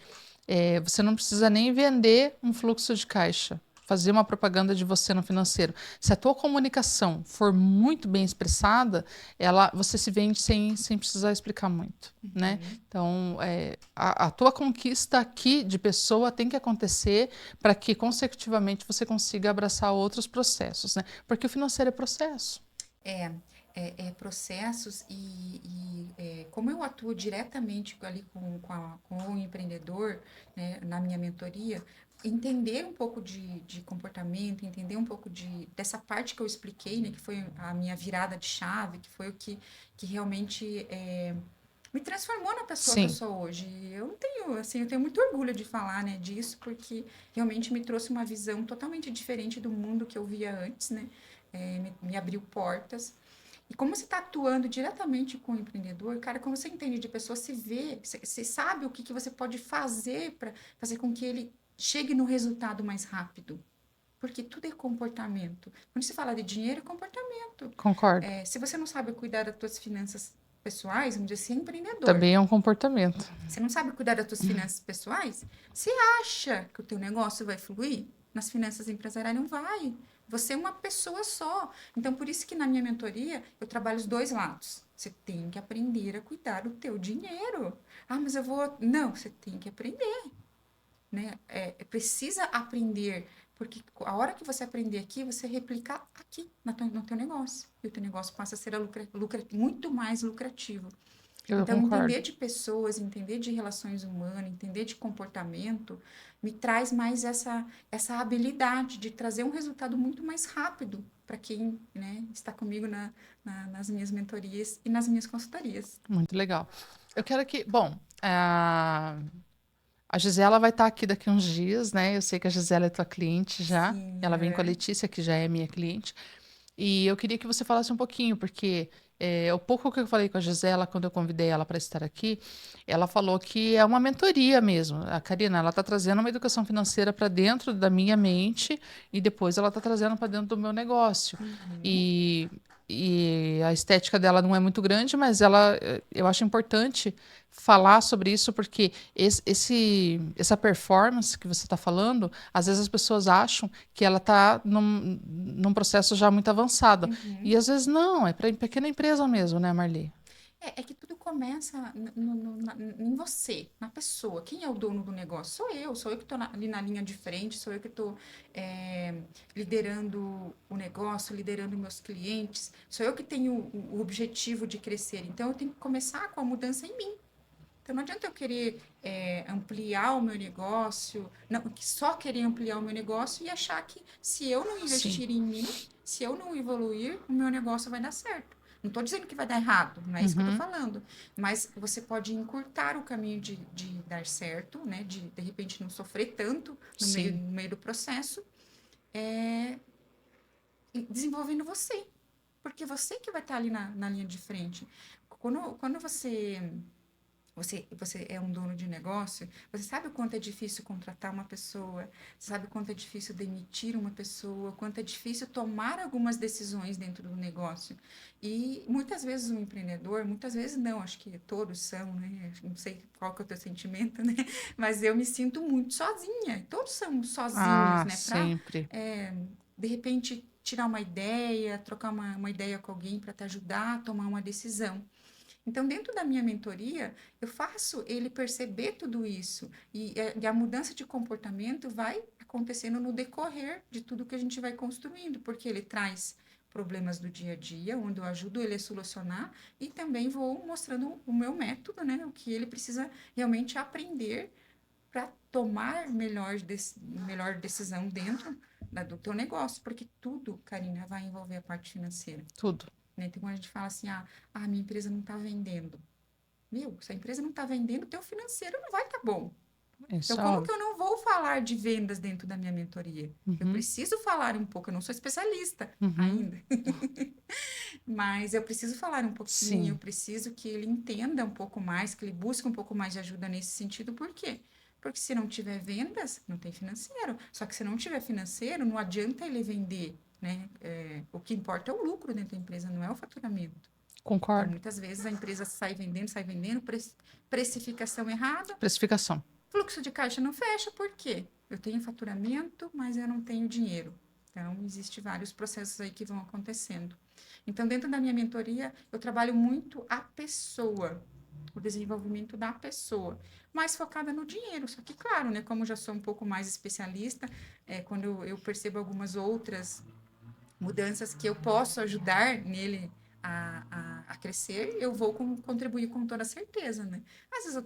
você não precisa nem vender um fluxo de caixa, fazer uma propaganda de você no financeiro. Se a tua comunicação for muito bem expressada, você se vende sem precisar explicar muito, né? Uhum. Então, a tua conquista aqui de pessoa tem que acontecer para que, consecutivamente, você consiga abraçar outros processos, né? Porque o financeiro é processo. É, processos como eu atuo diretamente ali com o empreendedor, né, na minha mentoria, entender um pouco de comportamento, entender um pouco dessa parte que eu expliquei, né, que foi a minha virada de chave, que foi o que realmente me transformou na pessoa que eu Sim. sou hoje. Eu não tenho, assim, eu tenho muito orgulho de falar, né, disso, porque realmente me trouxe uma visão totalmente diferente do mundo que eu via antes, né, me abriu portas. E como você está atuando diretamente com o empreendedor, cara, quando você entende de pessoa, você vê, você sabe o que você pode fazer para fazer com que ele chegue no resultado mais rápido. Porque tudo é comportamento. Quando se fala de dinheiro, é comportamento. Concordo. Se você não sabe cuidar das suas finanças pessoais, vamos dizer, você é empreendedor. Também é um comportamento. Você não sabe cuidar das suas finanças pessoais, você acha que o teu negócio vai fluir? Nas finanças empresariais não vai. Você é uma pessoa só. Então, por isso que na minha mentoria eu trabalho os dois lados. Você tem que aprender a cuidar do teu dinheiro. Ah, mas eu vou... Não, você tem que aprender, né? Precisa aprender, porque a hora que você aprender aqui, você replica aqui no teu negócio. E o teu negócio passa a ser muito mais lucrativo. Eu Então, concordo. entender de pessoas, entender de relações humanas, entender de comportamento, me traz mais essa habilidade de trazer um resultado muito mais rápido para quem, né, está comigo nas minhas mentorias e nas minhas consultorias. Muito legal. Eu quero que. Bom, a Gisela vai estar aqui daqui uns dias, né? Eu sei que a Gisela é tua cliente já. Sim, Ela vem com a Letícia, que já é minha cliente. E eu queria que você falasse um pouquinho, porque o pouco que eu falei com a Gisela quando eu convidei ela para estar aqui, ela falou que é uma mentoria mesmo. A Karina, ela está trazendo uma educação financeira para dentro da minha mente e depois ela está trazendo para dentro do meu negócio. uhum, E a estética dela não é muito grande, mas eu acho importante falar sobre isso, porque essa performance que você está falando, às vezes as pessoas acham que ela está num processo já muito avançado. E uhum. às vezes não, é para pequena empresa mesmo, né, Marli? É que tudo começa em você, na pessoa. Quem é o dono do negócio? Sou eu que estou ali na linha de frente, sou eu que estou liderando o negócio, liderando meus clientes, sou eu que tenho o objetivo de crescer. Então, eu tenho que começar com a mudança em mim. Então, não adianta eu querer ampliar o meu negócio, não, só querer ampliar o meu negócio e achar que se eu não Sim, investir em mim, se eu não evoluir, o meu negócio vai dar certo. Não estou dizendo que vai dar errado, não é isso que eu estou uhum, falando. Mas você pode encurtar o caminho de dar certo, né? De repente não sofrer tanto sim, no meio do processo, é, desenvolvendo você. Porque você que vai estar ali na linha de frente. Quando você é um dono de negócio, você sabe o quanto é difícil contratar uma pessoa, você sabe o quanto é difícil demitir uma pessoa, quanto é difícil tomar algumas decisões dentro do negócio. E muitas vezes um empreendedor, muitas vezes não, acho que todos são, né? Não sei qual que é o teu sentimento, né? Mas eu me sinto muito sozinha. Todos somos sozinhos, ah, né? sempre, De repente, tirar uma ideia, trocar uma ideia com alguém para te ajudar a tomar uma decisão. Então, dentro da minha mentoria, eu faço ele perceber tudo isso. E a mudança de comportamento vai acontecendo no decorrer de tudo que a gente vai construindo, porque ele traz problemas do dia a dia, onde eu ajudo ele a solucionar, e também vou mostrando o meu método, né? O que ele precisa realmente aprender para tomar melhor decisão dentro do teu negócio, porque tudo, Karina, vai envolver a parte financeira. tudo. Né? Então, quando a gente fala assim, minha empresa não está vendendo. Meu, se a empresa não está vendendo, o teu financeiro não vai estar bom. Então, Isso é como que óbvio. eu não vou falar de vendas dentro da minha mentoria? Eu Uhum, preciso falar um pouco, eu não sou especialista uhum, ainda, mas eu preciso falar um pouquinho, eu sim, preciso que ele entenda um pouco mais, que ele busque um pouco mais de ajuda nesse sentido, por quê? Porque se não tiver vendas, não tem financeiro. Só que se não tiver financeiro, não adianta ele vender, né? O que importa é o lucro dentro da empresa, não é o faturamento. Então, concordo. muitas vezes a empresa sai vendendo, precificação errada, Precificação. fluxo de caixa não fecha, por quê? Eu tenho faturamento, mas eu não tenho dinheiro. Então, existem vários processos aí que vão acontecendo. Então, dentro da minha mentoria, eu trabalho muito a pessoa, o desenvolvimento da pessoa, mais focada no dinheiro. Só que, claro, né, como eu já sou um pouco mais especialista, quando eu percebo algumas outras mudanças que eu posso ajudar nele a crescer, eu vou contribuir com toda certeza, né? Às vezes eu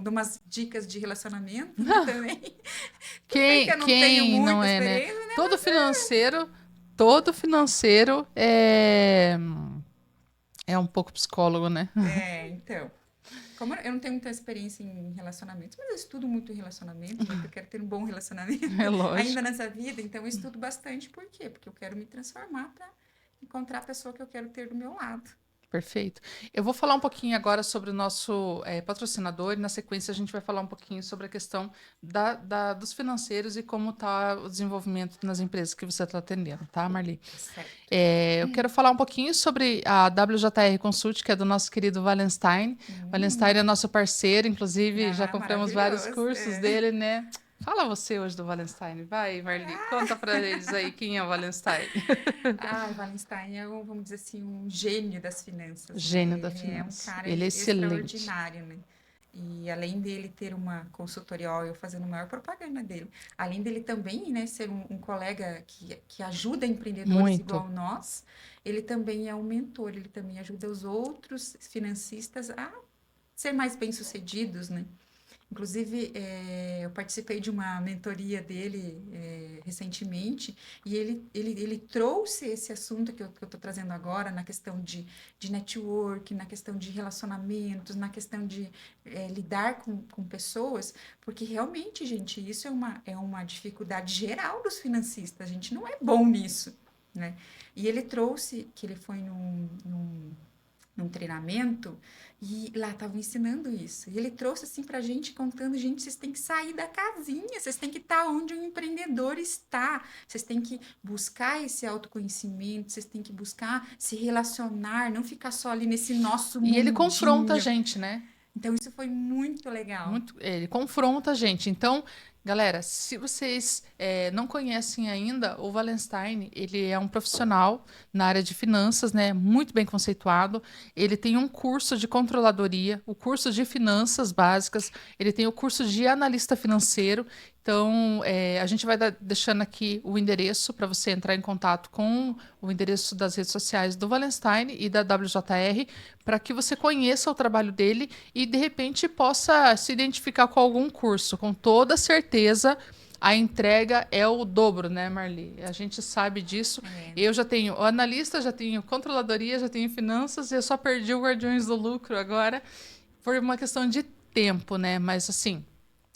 dou umas dicas de relacionamento, né, também. Tudo bem que eu não tenho Quem não muita é, né? experiência, né? Todo financeiro é um pouco psicólogo, né? Então. Como eu não tenho muita experiência em relacionamentos, mas eu estudo muito relacionamentos, né? Porque eu quero ter um bom relacionamento É ainda lógico. nessa vida, então eu estudo bastante. Por quê? Porque eu quero me transformar para encontrar a pessoa que eu quero ter do meu lado. Perfeito. Eu vou falar um pouquinho agora sobre o nosso patrocinador e na sequência a gente vai falar um pouquinho sobre a questão dos financeiros e como está o desenvolvimento nas empresas que você está atendendo, tá, Marli? Certo. Eu quero falar um pouquinho sobre a WJR Consult, que é do nosso querido Wallenstein. Wallenstein é nosso parceiro, inclusive já compramos vários Maravilhoso. cursos dele, né? Fala você hoje do Wallenstein. Vai, Marli, conta para eles aí quem é o Wallenstein. Wallenstein é, vamos dizer assim, um gênio das finanças, né? Gênio da Ele é um finança. cara Ele é excelente. extraordinário, né? E além dele ter uma consultoria, ó, eu fazendo maior propaganda dele, além dele também, né, ser um colega que ajuda empreendedores Muito. igual nós, ele também é um mentor, ele também ajuda os outros financistas a ser mais bem-sucedidos, né? Inclusive, eu participei de uma mentoria dele recentemente e ele trouxe esse assunto que eu estou trazendo agora, na questão de network, na questão de relacionamentos, na questão de lidar com pessoas, porque realmente, gente, isso é uma dificuldade geral dos financistas, a gente não é bom nisso, né? E ele trouxe que ele foi num treinamento e lá estavam ensinando isso. E ele trouxe assim pra gente, contando, gente, vocês têm que sair da casinha, vocês têm que estar onde o empreendedor está, vocês têm que buscar esse autoconhecimento, vocês têm que buscar se relacionar, não ficar só ali nesse nosso E ele confronta a mundinho. gente, né? Então isso foi muito legal. Ele confronta a gente. Então, galera, se vocês não conhecem ainda, o Wallenstein, ele é um profissional na área de finanças, né? Muito bem conceituado. Ele tem um curso de controladoria, o curso de finanças básicas, ele tem o curso de analista financeiro. Então, a gente vai deixando aqui o endereço para você entrar em contato com o endereço das redes sociais do Wallenstein e da WJR, para que você conheça o trabalho dele e, de repente, possa se identificar com algum curso. Com toda certeza, a entrega é o dobro, né, Marli? A gente sabe disso. Eu já tenho o analista, já tenho controladoria, já tenho finanças, e eu só perdi o Guardiões do Lucro agora por uma questão de tempo, né? Mas, assim,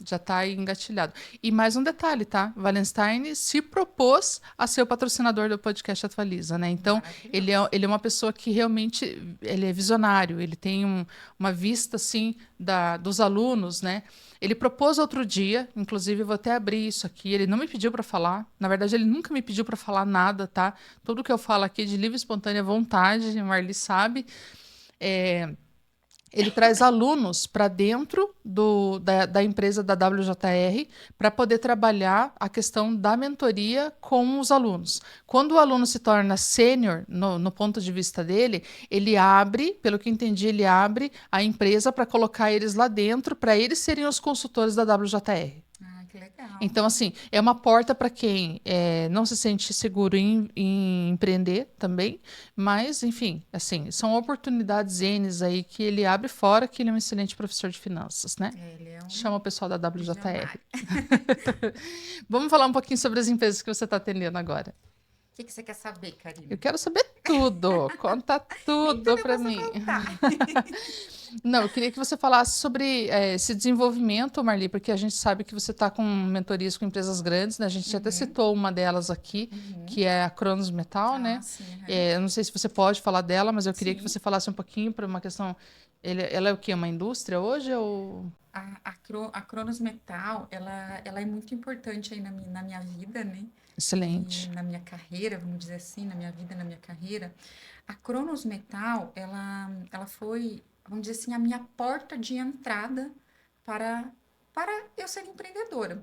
já está aí engatilhado. E mais um detalhe, tá? Wallenstein se propôs a ser o patrocinador do podcast Atualiza, né? Então, ele é uma pessoa que realmente ele é visionário, ele tem uma vista, assim, dos alunos, né? Ele propôs outro dia, inclusive eu vou até abrir isso aqui, ele não me pediu para falar, na verdade ele nunca me pediu para falar nada, tá? Tudo que eu falo aqui é de livre e espontânea vontade, a Marli sabe. Ele traz alunos para dentro da empresa da WJR para poder trabalhar a questão da mentoria com os alunos. Quando o aluno se torna sênior, no ponto de vista dele, ele abre, pelo que entendi, ele abre a empresa para colocar eles lá dentro, para eles serem os consultores da WJR. Que legal. Então, assim, é uma porta para quem não se sente seguro em empreender também, mas, enfim, assim, são oportunidades N aí que ele abre fora que ele é um excelente professor de finanças, né? Ele é um Chama o pessoal da WJR. visionário. Vamos falar um pouquinho sobre as empresas que você está atendendo agora. O que você quer saber, Karina? Eu quero saber tudo. Conta tudo para mim. Não, eu queria que você falasse sobre esse desenvolvimento, Marli, porque a gente sabe que você está com mentorias com empresas grandes, né? A gente até citou uma delas aqui, que é a Cronos Metal, né? Sim, Eu não sei se você pode falar dela, mas eu queria que Sim. você falasse um pouquinho para uma questão. Ela é o quê? Uma indústria hoje ou... A Cronos Metal, ela é muito importante aí na minha vida, né? Excelente. E na minha carreira, vamos dizer assim, na minha vida, na minha carreira. A Cronos Metal, ela foi, vamos dizer assim, a minha porta de entrada para eu ser empreendedora.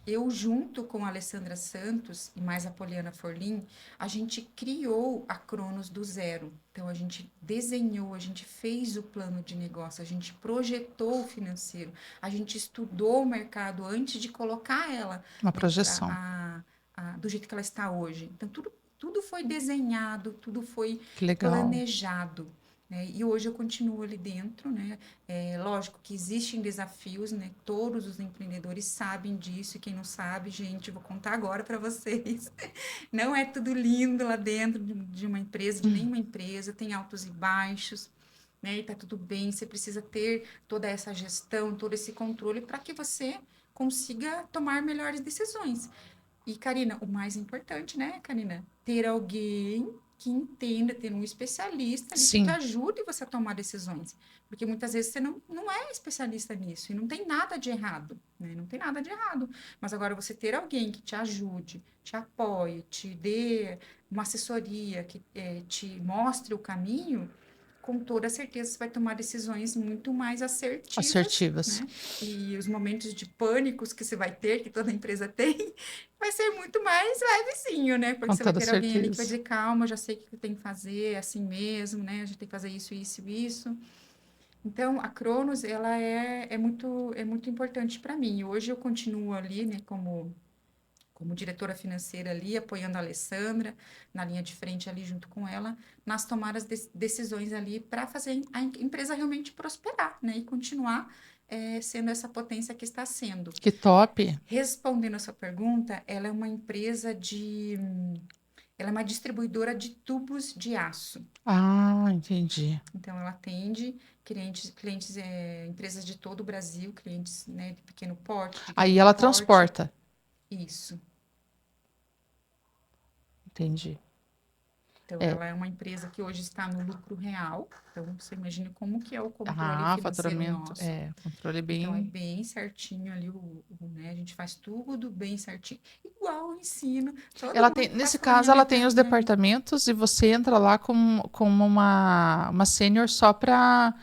Eu, junto com a Alessandra Santos e mais a Poliana Forlim, a gente criou a Cronos do zero. Então, a gente desenhou, a gente fez o plano de negócio, a gente projetou o financeiro, a gente estudou o mercado antes de colocar ela Uma projeção. do jeito que ela está hoje. Então, tudo foi desenhado, tudo foi Que legal. planejado, né? E hoje eu continuo ali dentro, né? Lógico que existem desafios, né? Todos os empreendedores sabem disso, e quem não sabe, gente, eu vou contar agora para vocês. Não é tudo lindo lá dentro de uma empresa, de nenhuma empresa, tem altos e baixos, né? E tá tudo bem, você precisa ter toda essa gestão, todo esse controle para que você consiga tomar melhores decisões. E, Karina, o mais importante, né, Karina? Ter alguém que entenda, ter um especialista ali que te Sim, ajude você a tomar decisões. Porque muitas vezes você não é especialista nisso e não tem nada de errado, né? Não tem nada de errado. Mas agora você ter alguém que te ajude, te apoie, te dê uma assessoria, que te mostre o caminho, com toda certeza você vai tomar decisões muito mais assertivas, assertivas. né? E os momentos de pânicos que você vai ter, que toda empresa tem, vai ser muito mais levezinho, né? Porque Com você vai toda ter alguém ali que vai certeza. dizer, calma, já sei o que tem que fazer, é assim mesmo, né? A gente tem que fazer isso, isso, isso. Então, a Cronos, ela é muito importante para mim. Hoje eu continuo ali, né, como diretora financeira ali, apoiando a Alessandra, na linha de frente ali junto com ela, nas tomadas de decisões ali para fazer a empresa realmente prosperar, né? E continuar sendo essa potência que está sendo. Que top. Respondendo a sua pergunta, ela é uma distribuidora de tubos de aço. Ah, entendi. Então, ela atende clientes, empresas de todo o Brasil, clientes, né, de pequeno porte, de Aí grande ela porte. transporta. Isso. Entendi. Então, É. ela é uma empresa que hoje está no lucro real. Então, você imagina como que é o controle Ah, financeiro faturamento. nosso. É, controle Então, é bem. bem certinho ali, né? A gente faz tudo bem certinho. Igual o ensino. Todo Ela mundo tem, que nesse passa pela caso, minha ela tem os mentoria. departamentos e você entra lá como uma sênior só para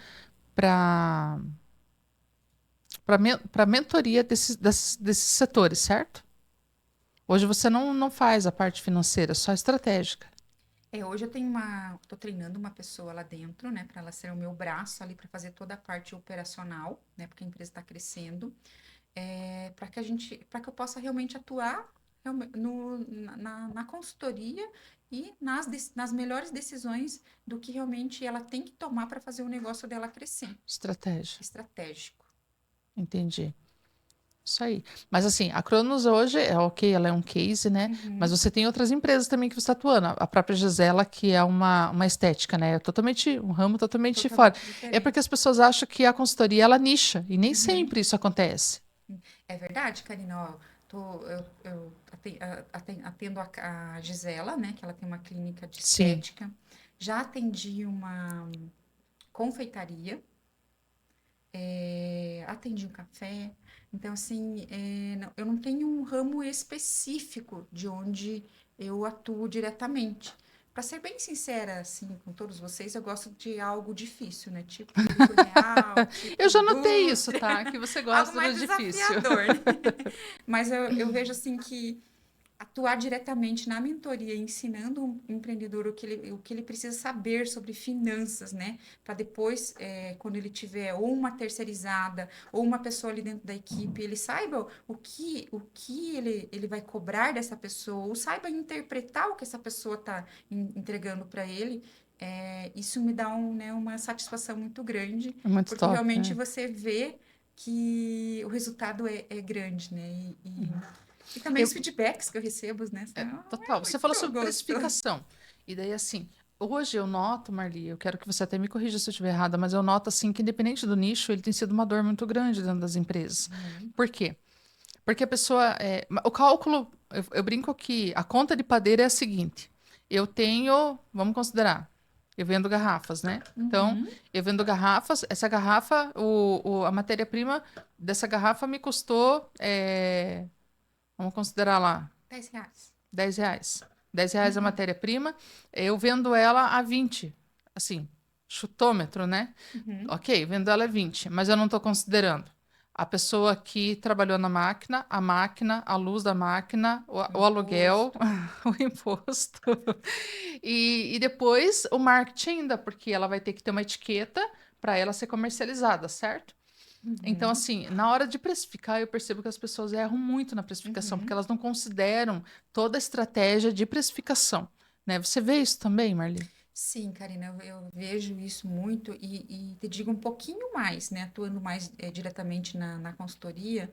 para mentoria desses setores, certo? Hoje você não faz a parte financeira, só a estratégica. Hoje tô treinando uma pessoa lá dentro, né, para ela ser o meu braço ali para fazer toda a parte operacional, né, porque a empresa está crescendo, para que eu possa realmente atuar na consultoria e nas melhores decisões do que realmente ela tem que tomar para fazer o negócio dela crescer, Estratégia. estratégico. Entendi. Isso aí. Mas assim, a Cronos hoje é ok, ela é um case, né? Mas Uhum, você tem outras empresas também que você está atuando. A própria Gisela, que é uma estética, né? É totalmente, um ramo totalmente fora. totalmente É porque diferente. as pessoas acham que a consultoria, ela nicha. E nem Uhum. sempre isso acontece. É verdade, Karina, ó, eu atendo a Gisela, né, que ela tem uma clínica de Sim. estética. Já atendi uma confeitaria, atendi um café. Então, assim, eu não tenho um ramo específico de onde eu atuo diretamente. Para ser bem sincera, assim, com todos vocês, eu gosto de algo difícil, né? Tipo lucro real, tipo Eu já notei isso, indústria, tá? Que você algo gosta mais do difícil. desafiador, né? Mas eu vejo, assim, que atuar diretamente na mentoria, ensinando um empreendedor o que ele precisa saber sobre finanças, né? Para depois, quando ele tiver ou uma terceirizada ou uma pessoa ali dentro da equipe, ele saiba o que ele vai cobrar dessa pessoa, ou saiba interpretar o que essa pessoa está entregando para ele. Isso me dá né, uma satisfação muito grande, É muito porque top, realmente né? você vê que o resultado é grande, né? E também os Eu, feedbacks que eu recebo, né? É total. Você falou muito sobre gostoso. precificação. E daí, assim, hoje eu noto, Marli, eu quero que você até me corrija se eu estiver errada, mas eu noto, assim, que independente do nicho, ele tem sido uma dor muito grande dentro das empresas. Uhum. Por quê? Porque a pessoa. O cálculo, eu brinco que a conta de padeiro é a seguinte: eu tenho, vamos considerar, eu vendo garrafas, né? Então, Uhum. eu vendo garrafas, essa garrafa, a matéria-prima dessa garrafa me custou, vamos considerar lá, R$ 10. R$ 10. R$ 10 a Uhum. matéria-prima, eu vendo ela a 20, assim, chutômetro, né? Uhum. Ok, vendo ela é 20, mas eu não estou considerando a pessoa que trabalhou na máquina, a máquina, a luz da máquina, o aluguel, Imposto. o imposto. E depois o marketing ainda, porque ela vai ter que ter uma etiqueta para ela ser comercializada, certo? Então, Uhum. assim, na hora de precificar, eu percebo que as pessoas erram muito na precificação, porque Uhum. elas não consideram toda a estratégia de precificação. né? Você vê isso também, Marli? Sim, Karina, eu vejo isso muito e te digo um pouquinho mais, né? Atuando mais diretamente na consultoria,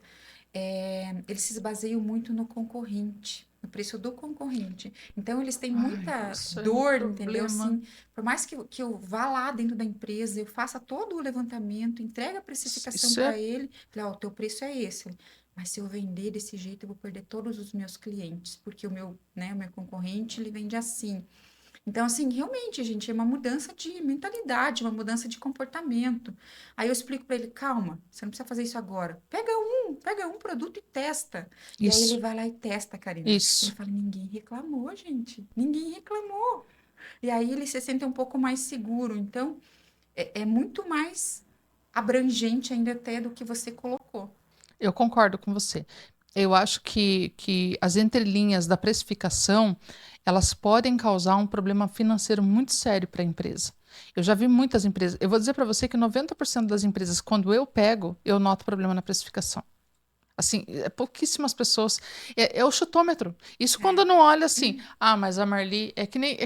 eles se baseiam muito no concorrente, no preço do concorrente. Então, eles têm Ai, muita isso é um dor, entendeu? problema. Assim, por mais que eu vá lá dentro da empresa, eu faça todo o levantamento, entregue a precificação Isso é. para ele, falei, ó, o teu preço é esse. Mas se eu vender desse jeito, eu vou perder todos os meus clientes, porque o meu concorrente, ele vende assim. Então, assim, realmente, gente, é uma mudança de mentalidade, uma mudança de comportamento. Aí eu explico para ele, calma, você não precisa fazer isso agora. Pega um produto e testa. E aí ele Isso, vai lá e testa, Karina. Ele isso. fala, ninguém reclamou, gente. Ninguém reclamou. E aí ele se sente um pouco mais seguro. Então, é muito mais abrangente ainda até do que você colocou. Eu concordo com você. Eu acho que as entrelinhas da precificação, elas podem causar um problema financeiro muito sério para a empresa. Eu já vi muitas empresas. Eu vou dizer para você que 90% das empresas, quando eu pego, eu noto problema na precificação. Assim, pouquíssimas pessoas. É o chutômetro. Isso quando É. eu não olha assim, ah, mas a Marli é que nem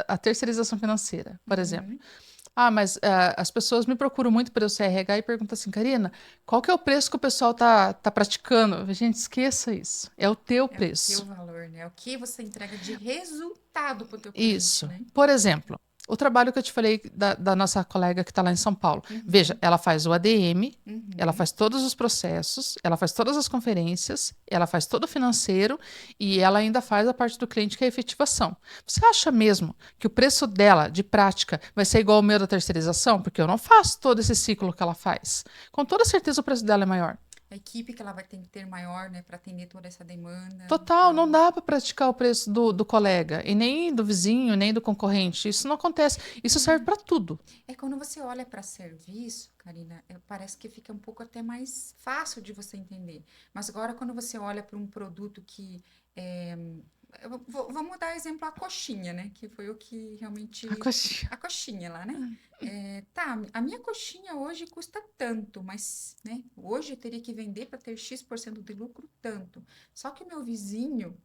a terceirização financeira, por exemplo. Uhum. Ah, mas as pessoas me procuram muito pelo CRH e perguntam assim, Karina, qual que é o preço que o pessoal tá praticando? Gente, esqueça isso. É o teu É o teu preço. valor, né? É o que você entrega de resultado para o teu cliente, Isso. né? Por exemplo, o trabalho que eu te falei da nossa colega que está lá em São Paulo. Veja, Uhum. ela faz o ADM, ela Uhum. faz todos os processos, ela faz todas as conferências, ela faz todo o financeiro e ela ainda faz a parte do cliente que é a efetivação. Você acha mesmo que o preço dela, de prática, vai ser igual ao meu da terceirização? Porque eu não faço todo esse ciclo que ela faz. Com toda certeza o preço dela é maior. A equipe que ela vai ter que ter maior, né, para atender toda essa demanda. Total, não Então, dá para praticar o preço do colega, e nem do vizinho, nem do concorrente. Isso não acontece. Isso serve para tudo. quando você olha para serviço, Karina, parece que fica um pouco até mais fácil de você entender. Mas agora, quando você olha para um produto que é, vamos dar exemplo a coxinha, né? Que foi o que A realmente. coxinha. A coxinha lá, né? Tá, a minha coxinha hoje custa tanto, mas, né? Hoje eu teria que vender para ter X% de lucro tanto. Só que o meu vizinho,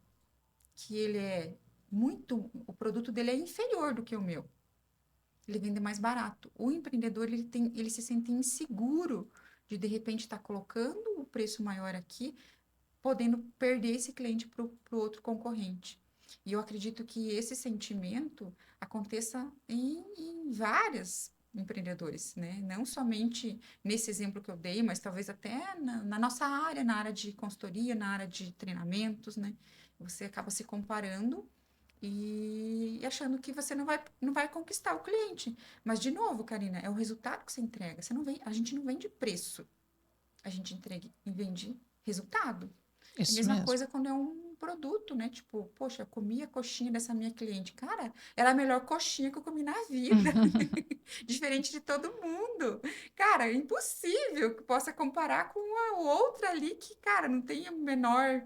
que ele é muito, o produto dele é inferior do que o meu. Ele vende mais barato. O empreendedor, ele se sente inseguro de repente estar colocando o preço maior aqui, podendo perder esse cliente para o outro concorrente. E eu acredito que esse sentimento aconteça em vários empreendedores, né? Não somente nesse exemplo que eu dei, mas talvez até na nossa área, na área de consultoria, na área de treinamentos, né? Você acaba se comparando e achando que você não vai conquistar o cliente. Mas, de novo, Karina, é o resultado que você entrega. Você não vem, a gente não vende preço, a gente entrega e vende resultado. É a Isso mesma mesmo. coisa quando é um produto, né? Tipo, poxa, eu comi a coxinha dessa minha cliente. Cara, ela é a melhor coxinha que eu comi na vida. Diferente de todo mundo. Cara, é impossível que possa comparar com a outra ali que, cara, não tem o menor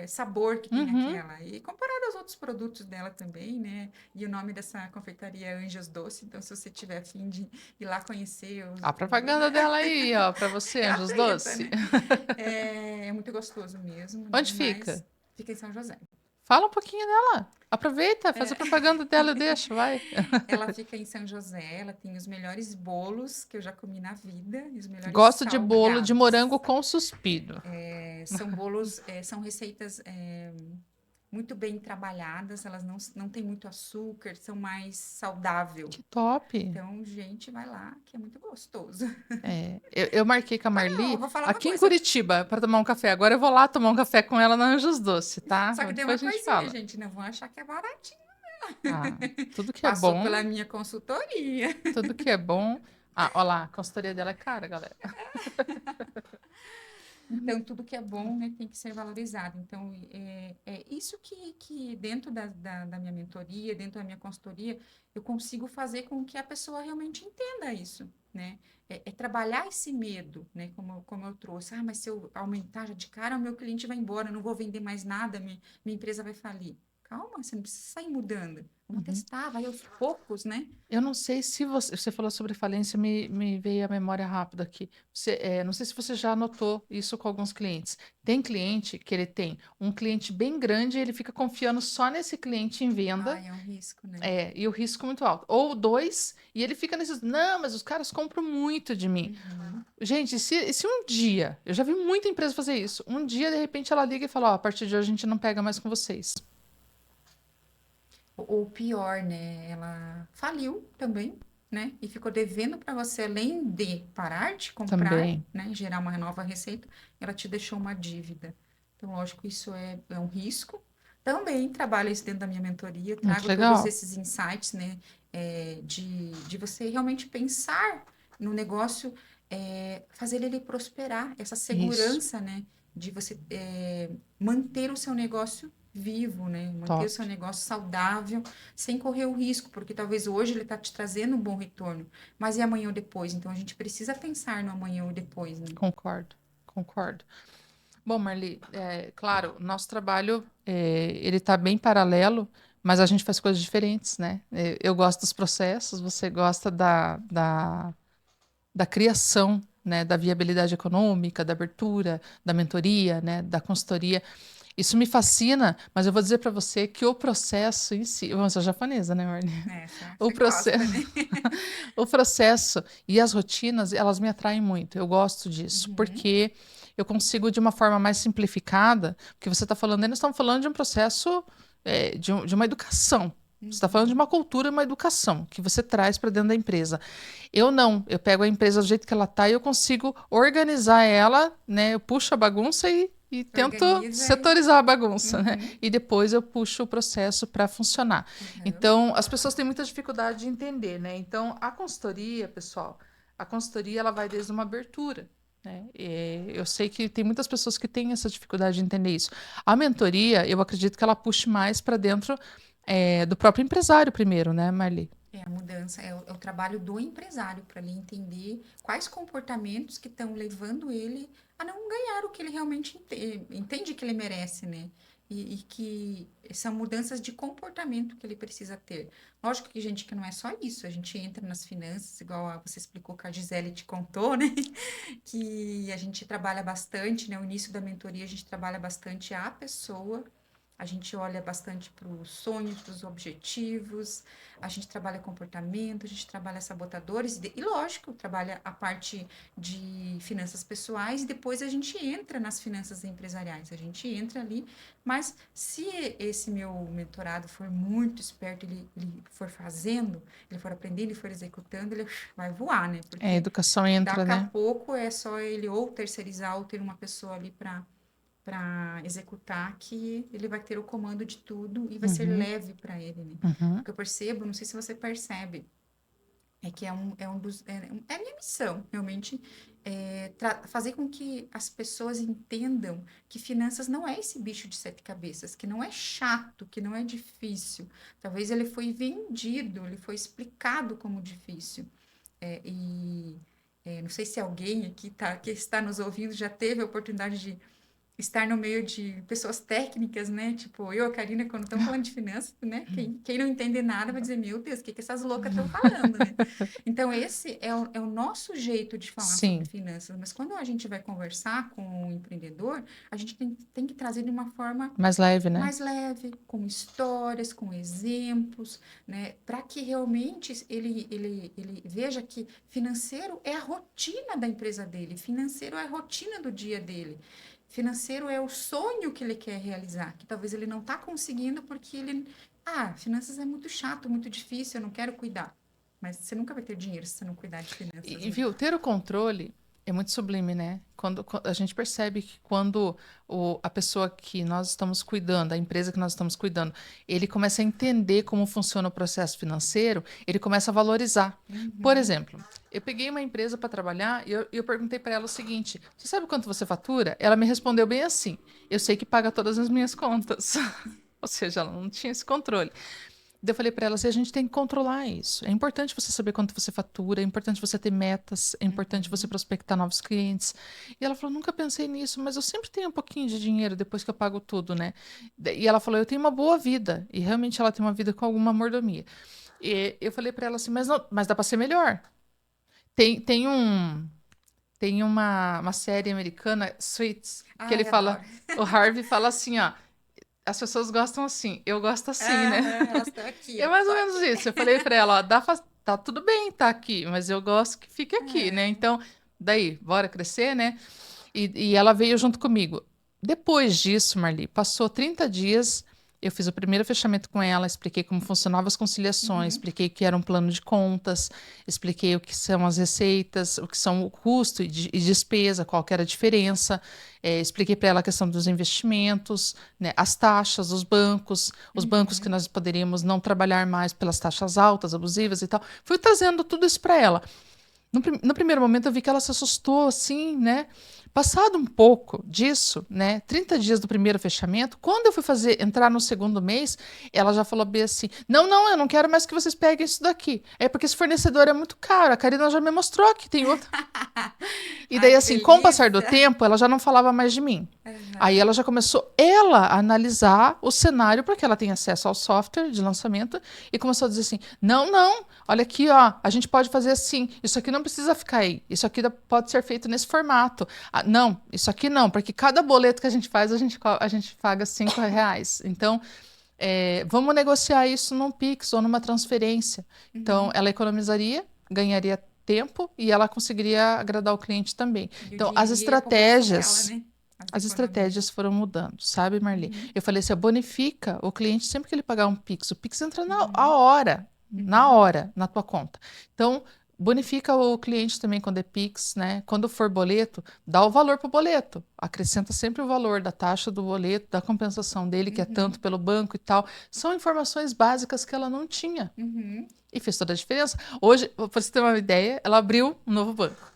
sabor que tem Uhum. aquela. E comparado aos outros produtos dela também, né? E o nome dessa confeitaria é Anjos Doce. Então, se você tiver a fim de ir lá conhecer A propaganda dela aí, ó, para você, Anjos gratuita, Doce. né? É muito gostoso mesmo, né? Onde Mas fica? fica em São José. Fala um pouquinho dela. Aproveita, faz a É, propaganda dela, eu deixo, vai. ela fica em São José, ela tem os melhores bolos que eu já comi na vida e os melhores Gosto de bolo de salgados. morango com suspiro. São bolos, são receitas muito bem trabalhadas, elas não têm muito açúcar, são mais saudável. Que top. Então, gente, vai lá, que é muito gostoso. É, eu marquei com a Olha, eu Marli vou falar uma aqui em coisa, Curitiba para tomar um café. Agora eu vou lá tomar um café com ela na Anjos Doce, tá? só que tem uma Depois a gente coisinha, fala. gente, não vão achar que é baratinho. Ah, tudo que é Passou bom, pela minha consultoria. tudo que é bom. Ah, olha lá, a consultoria dela é cara, galera. Então, tudo que é bom, né, tem que ser valorizado. Então, é isso que dentro da minha mentoria, dentro da minha consultoria, eu consigo fazer com que a pessoa realmente entenda isso, né? É trabalhar esse medo, né? Como eu trouxe. Mas se eu aumentar já de cara, o meu cliente vai embora, eu não vou vender mais nada, minha empresa vai falir. calma, você não precisa sair mudando. Vamos testar, vai aos poucos, né? Eu não sei se você falou sobre falência, me veio a memória rápida aqui. Não sei se você já notou isso com alguns clientes. Tem cliente que ele tem um cliente bem grande e ele fica confiando só nesse cliente em venda, É um risco, né? e o risco muito alto. Ou dois, e ele fica nesses, não, mas os caras compram muito de mim. Gente, e se um dia, eu já vi muita empresa fazer isso, um dia, de repente, ela liga e fala, ó, a partir de hoje a gente não pega mais com vocês. Ou pior, né? Ela faliu também, né? E ficou devendo para você, além de parar de comprar, Também. né? Gerar uma nova receita, ela te deixou uma dívida. Então, lógico, isso é um risco. Também trabalho isso dentro da minha mentoria, Muito trago todos legal. esses insights, né? De você realmente pensar no negócio, fazer ele prosperar, essa Isso. segurança, né? De você manter o seu negócio vivo, né? Manter o Top. seu negócio saudável, sem correr o risco, porque talvez hoje ele está te trazendo um bom retorno, mas e amanhã ou depois? Então a gente precisa pensar no amanhã ou depois, né? Concordo, concordo. Bom, Marli, claro, nosso trabalho, ele está bem paralelo, mas a gente faz coisas diferentes, né? Eu gosto dos processos, você gosta da criação, né? Da viabilidade econômica, da abertura, da mentoria, né? Da consultoria. Isso me fascina, mas eu vou dizer para você que o processo em si, eu sou japonesa, né, Marli? Essa, O você gosta, processo, né? o processo e as rotinas, elas me atraem muito. Eu gosto disso, Uhum. porque eu consigo, de uma forma mais simplificada, porque você está falando, nós estamos falando de um processo, de uma educação. Você está falando de Uhum. uma cultura, uma educação que você traz para dentro da empresa. Eu não, eu pego a empresa do jeito que ela está e eu consigo organizar ela, né? Eu puxo a bagunça e tento Organiza e... setorizar a bagunça, né? Uhum. E depois eu puxo o processo para funcionar. Uhum. Então, as pessoas têm muita dificuldade de entender, né? Então, a consultoria, pessoal, a consultoria ela vai desde uma abertura, né? Eu sei que tem muitas pessoas que têm essa dificuldade de entender isso. A mentoria, eu acredito que ela puxe mais para dentro do próprio empresário primeiro, né, Marli? É a mudança, é o trabalho do empresário para ele entender quais comportamentos que estão levando ele a não ganhar o que ele realmente entende que ele merece, né? E que são mudanças de comportamento que ele precisa ter. Lógico que, gente, que não é só isso, a gente entra nas finanças, igual você explicou que a Gisele te contou, né? Que a gente trabalha bastante, né? O início da mentoria, a gente trabalha bastante a pessoa. A gente olha bastante para os sonhos, para os objetivos, a gente trabalha comportamento, a gente trabalha sabotadores, e lógico, trabalha a parte de finanças pessoais, e depois a gente entra nas finanças empresariais, a gente entra ali, mas se esse meu mentorado for muito esperto, ele for fazendo, ele for aprendendo, ele for executando, ele vai voar, né? A Porque educação entra, daqui a né? pouco é só ele ou terceirizar ou ter uma pessoa ali para executar, que ele vai ter o comando de tudo e vai ser Uhum, leve para ele, né? O uhum. que eu percebo, não sei se você percebe, é que é a minha missão, realmente, fazer com que as pessoas entendam que finanças não é esse bicho de sete cabeças, que não é chato, que não é difícil. Talvez ele foi vendido, ele foi explicado como difícil. Não sei se alguém aqui que está nos ouvindo já teve a oportunidade de estar no meio de pessoas técnicas, né? Tipo, eu, a Karina, quando estão falando de finanças, né? Quem não entende nada vai dizer, meu Deus, o que essas loucas estão falando, né? Então, esse é o nosso jeito de falar sobre Sim, finanças. Mas quando a gente vai conversar com o empreendedor, a gente tem que trazer de uma forma mais leve, né? mais leve, com histórias, com exemplos, né? Para que realmente ele veja que financeiro é a rotina da empresa dele, financeiro é a rotina do dia dele. Financeiro é o sonho que ele quer realizar, que talvez ele não está conseguindo porque finanças é muito chato, muito difícil, eu não quero cuidar. Mas você nunca vai ter dinheiro se você não cuidar de finanças, E, né? viu, ter o controle é muito sublime, né? Quando a gente percebe que quando a pessoa que nós estamos cuidando, a empresa que nós estamos cuidando, ele começa a entender como funciona o processo financeiro, ele começa a valorizar. Por Uhum. exemplo, eu peguei uma empresa para trabalhar e eu perguntei para ela o seguinte: você sabe quanto você fatura? Ela me respondeu bem assim: eu sei que paga todas as minhas contas. Ou seja, ela não tinha esse controle. Daí eu falei para ela assim, a gente tem que controlar isso. É importante você saber quanto você fatura, é importante você ter metas, é importante você Uhum. prospectar novos clientes. E ela falou, nunca pensei nisso, mas eu sempre tenho um pouquinho de dinheiro depois que eu pago tudo, né? E ela falou, eu tenho uma boa vida. E realmente ela tem uma vida com alguma mordomia. E eu falei para ela assim, mas, não, mas dá para ser melhor. Tem, tem um, tem uma série americana, Suits, que ele Ai, fala, adoro. o Harvey fala assim, ó, as pessoas gostam assim, eu gosto assim, né? Aham, elas estão aqui, É ó. mais ou Só menos aqui. isso. Eu falei pra ela, ó, tá tudo bem tá aqui, mas eu gosto que fique aqui, né? É. Então, daí, bora crescer, né? E ela veio junto comigo. Depois disso, Marli, passou 30 dias, eu fiz o primeiro fechamento com ela, expliquei como funcionavam as conciliações, Uhum. expliquei o que era um plano de contas, expliquei o que são as receitas, o que são o custo e despesa, qual que era a diferença, expliquei para ela a questão dos investimentos, né, as taxas, os bancos que Uhum. nós poderíamos não trabalhar mais pelas taxas altas, abusivas e tal. Fui trazendo tudo isso para ela. No primeiro momento eu vi que ela se assustou, assim, né? Passado um pouco disso, né? 30 dias do primeiro fechamento, quando eu fui entrar no segundo mês, ela já falou bem assim: não, não, eu não quero mais que vocês peguem isso daqui. É porque esse fornecedor é muito caro. A Karina já me mostrou que tem outro. E Ai, daí, que assim, com o passar do delícia. tempo, ela já não falava mais de mim. Aí Aham. ela já começou, ela, a analisar o cenário, porque ela tem acesso ao software de lançamento, e começou a dizer assim: não, não, olha aqui, ó, a gente pode fazer assim, isso aqui não precisa ficar aí, isso aqui pode ser feito nesse formato. Ah, não, isso aqui não, porque cada boleto que a gente faz, a gente paga R$ 5. Então, vamos negociar isso num Pix ou numa transferência. Então, Uhum. ela economizaria, ganharia tempo e ela conseguiria agradar o cliente também. E o Então, dinheiro ia pro bolso dela, né? As as economias. estratégias foram mudando, sabe, Marli? Uhum. Eu falei assim, bonifica o cliente sempre que ele pagar um Pix. O Pix entra Uhum. na Uhum. hora, na tua conta. Então, bonifica o cliente também quando é Pix, né? Quando for boleto, dá o valor para o boleto. Acrescenta sempre o valor da taxa do boleto, da compensação dele, que é tanto Uhum. pelo banco e tal. São informações básicas que ela não tinha. Uhum. E fez toda a diferença. Hoje, para você ter uma ideia, ela abriu um novo banco.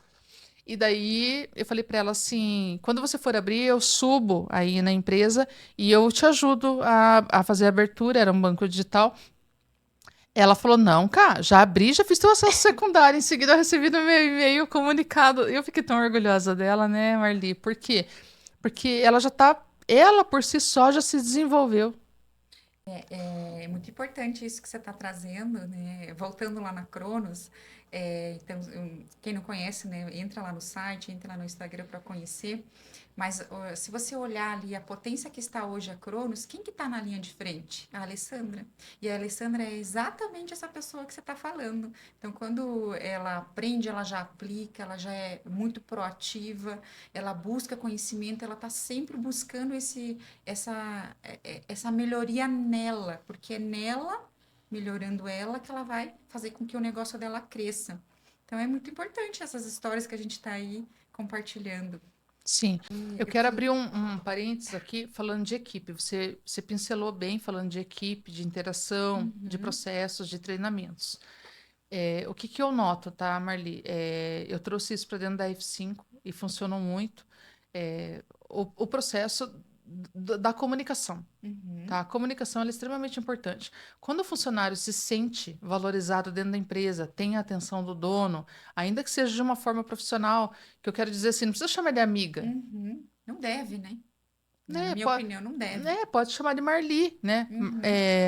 E daí eu falei para ela assim: quando você for abrir, eu subo aí na empresa e eu te ajudo a fazer a abertura. Era um banco digital. Ela falou: não, cara, já abri, já fiz teu acesso secundário. Em seguida, eu recebi no meu e-mail o comunicado. Eu fiquei tão orgulhosa dela, né, Marli? Por quê? Porque ela já tá. Ela por si só já se desenvolveu. É muito importante isso que você está trazendo, né? Voltando lá na Cronos, então, quem não conhece, né? Entra lá no site, entra lá no Instagram para conhecer. Mas ó, se você olhar ali a potência que está hoje a Cronos, quem que está na linha de frente? A Alessandra. E a Alessandra é exatamente essa pessoa que você está falando. Então, quando ela aprende, ela já aplica, ela já é muito proativa, ela busca conhecimento, ela está sempre buscando essa melhoria nela, porque é nela, melhorando ela, que ela vai fazer com que o negócio dela cresça. Então é muito importante essas histórias que a gente está aí compartilhando. Sim, E eu eu quero que. abrir um parênteses aqui falando de equipe. Você pincelou bem falando de equipe, de interação, de Uhum, processos, de treinamentos. O que que eu noto, tá, Marli? Eu trouxe isso para dentro da F5 e funcionou muito. O processo da comunicação. uhum, Tá? A comunicação ela é extremamente importante. Quando o funcionário se sente valorizado dentro da empresa, tem a atenção do dono, ainda que seja de uma forma profissional, que eu quero dizer assim, não precisa chamar de amiga, uhum. Não deve, né? Na né? minha opinião, não deve. Pode chamar de Marli, né? Uhum,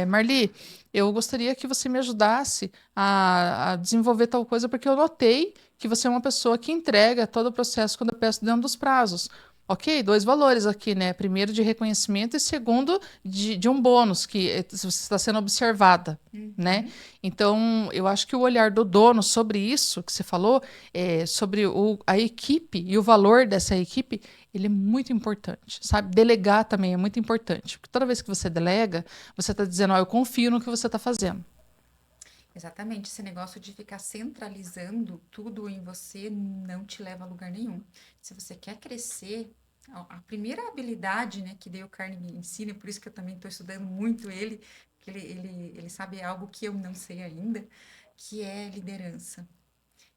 Marli, eu gostaria que você me ajudasse a desenvolver tal coisa, porque eu notei que você é uma pessoa que entrega todo o processo quando eu peço dentro dos prazos. Ok, dois valores aqui, né? Primeiro de reconhecimento e segundo de um bônus, que se você está sendo observada, né? uhum. Então, eu acho que o olhar do dono sobre isso que você falou, sobre a equipe e o valor dessa equipe, ele é muito importante, sabe? Delegar também é muito importante, porque toda vez que você delega, você está dizendo, ó, eu confio no que você está fazendo. Exatamente, esse negócio de ficar centralizando tudo em você não te leva a lugar nenhum. Se você quer crescer, a primeira habilidade, né, que Dale Carnegie ensina, por isso que eu também estou estudando muito ele, porque ele sabe algo que eu não sei ainda, que é liderança.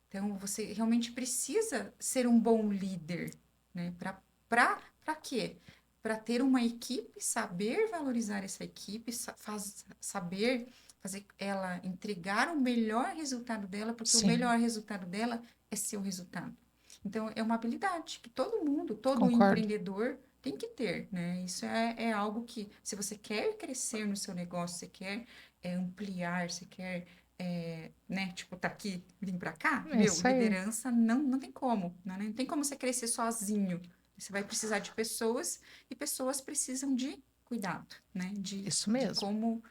Então, você realmente precisa ser um bom líder, né? Para quê? Para ter uma equipe, saber valorizar essa equipe, saber fazer ela entregar o melhor resultado dela, porque o Sim, melhor resultado dela é seu resultado. Então, é uma habilidade que todo mundo, todo concordo. empreendedor tem que ter, né? Isso é algo que, se você quer crescer no seu negócio, você quer ampliar, você quer, né, tipo, tá aqui, vir para cá, É meu, isso aí. liderança não tem como, né? Não tem como você crescer sozinho. Você vai precisar de pessoas e pessoas precisam de cuidado, né? Isso De mesmo.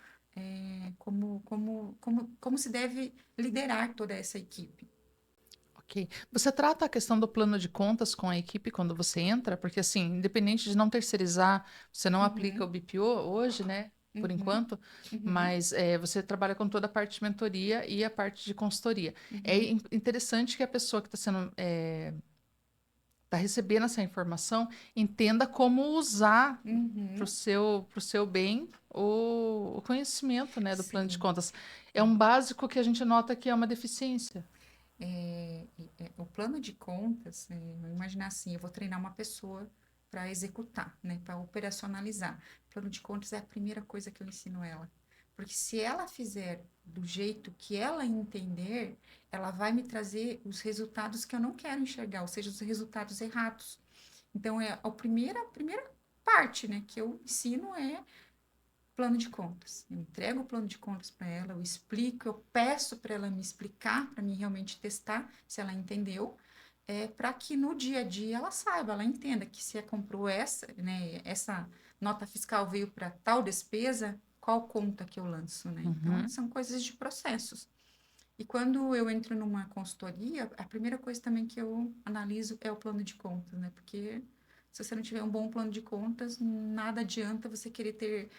como se deve liderar toda essa equipe. Ok. Você trata a questão do plano de contas com a equipe quando você entra? Porque, assim, independente de não terceirizar, você não aplica o Uhum, BPO hoje, né? Por uhum, enquanto, uhum, mas você trabalha com toda a parte de mentoria e a parte de consultoria. É uhum, interessante que a pessoa que está sendo, tá recebendo essa informação entenda como usar uhum. pro seu bem o conhecimento, né, do plano de Sim. contas. É um básico que a gente nota que é uma deficiência. O plano de contas, vamos imaginar assim, eu vou treinar uma pessoa para executar, né, para operacionalizar. Plano de contas é a primeira coisa que eu ensino ela. Porque se ela fizer do jeito que ela entender, ela vai me trazer os resultados que eu não quero enxergar, ou seja, os resultados errados. Então, a primeira parte, né, que eu ensino é plano de contas. Eu entrego o plano de contas para ela, eu explico, eu peço para ela me explicar, para mim realmente testar se ela entendeu, para que no dia a dia ela saiba, ela entenda que se ela comprou essa nota fiscal veio para tal despesa, qual conta que eu lanço, né? Então, Uhum. são coisas de processos. E quando eu entro numa consultoria, a primeira coisa também que eu analiso é o plano de contas, né? Porque se você não tiver um bom plano de contas, nada adianta você querer ter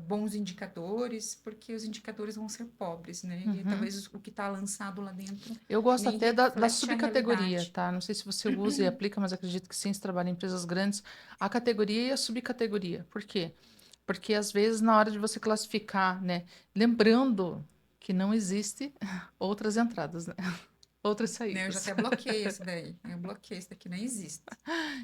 bons indicadores, porque os indicadores vão ser pobres, né? E Uhum. talvez o que está lançado lá dentro Eu gosto nem até da reflete a subcategoria, realidade. tá? Não sei se você usa e aplica, mas acredito que sim, se trabalha em empresas grandes, a categoria e a subcategoria. Por quê? Porque às vezes, na hora de você classificar, né? Lembrando que não existe outras entradas, né? Outras Né, eu já saídas. até bloqueei esse daí. Eu bloqueei, esse daqui não existe.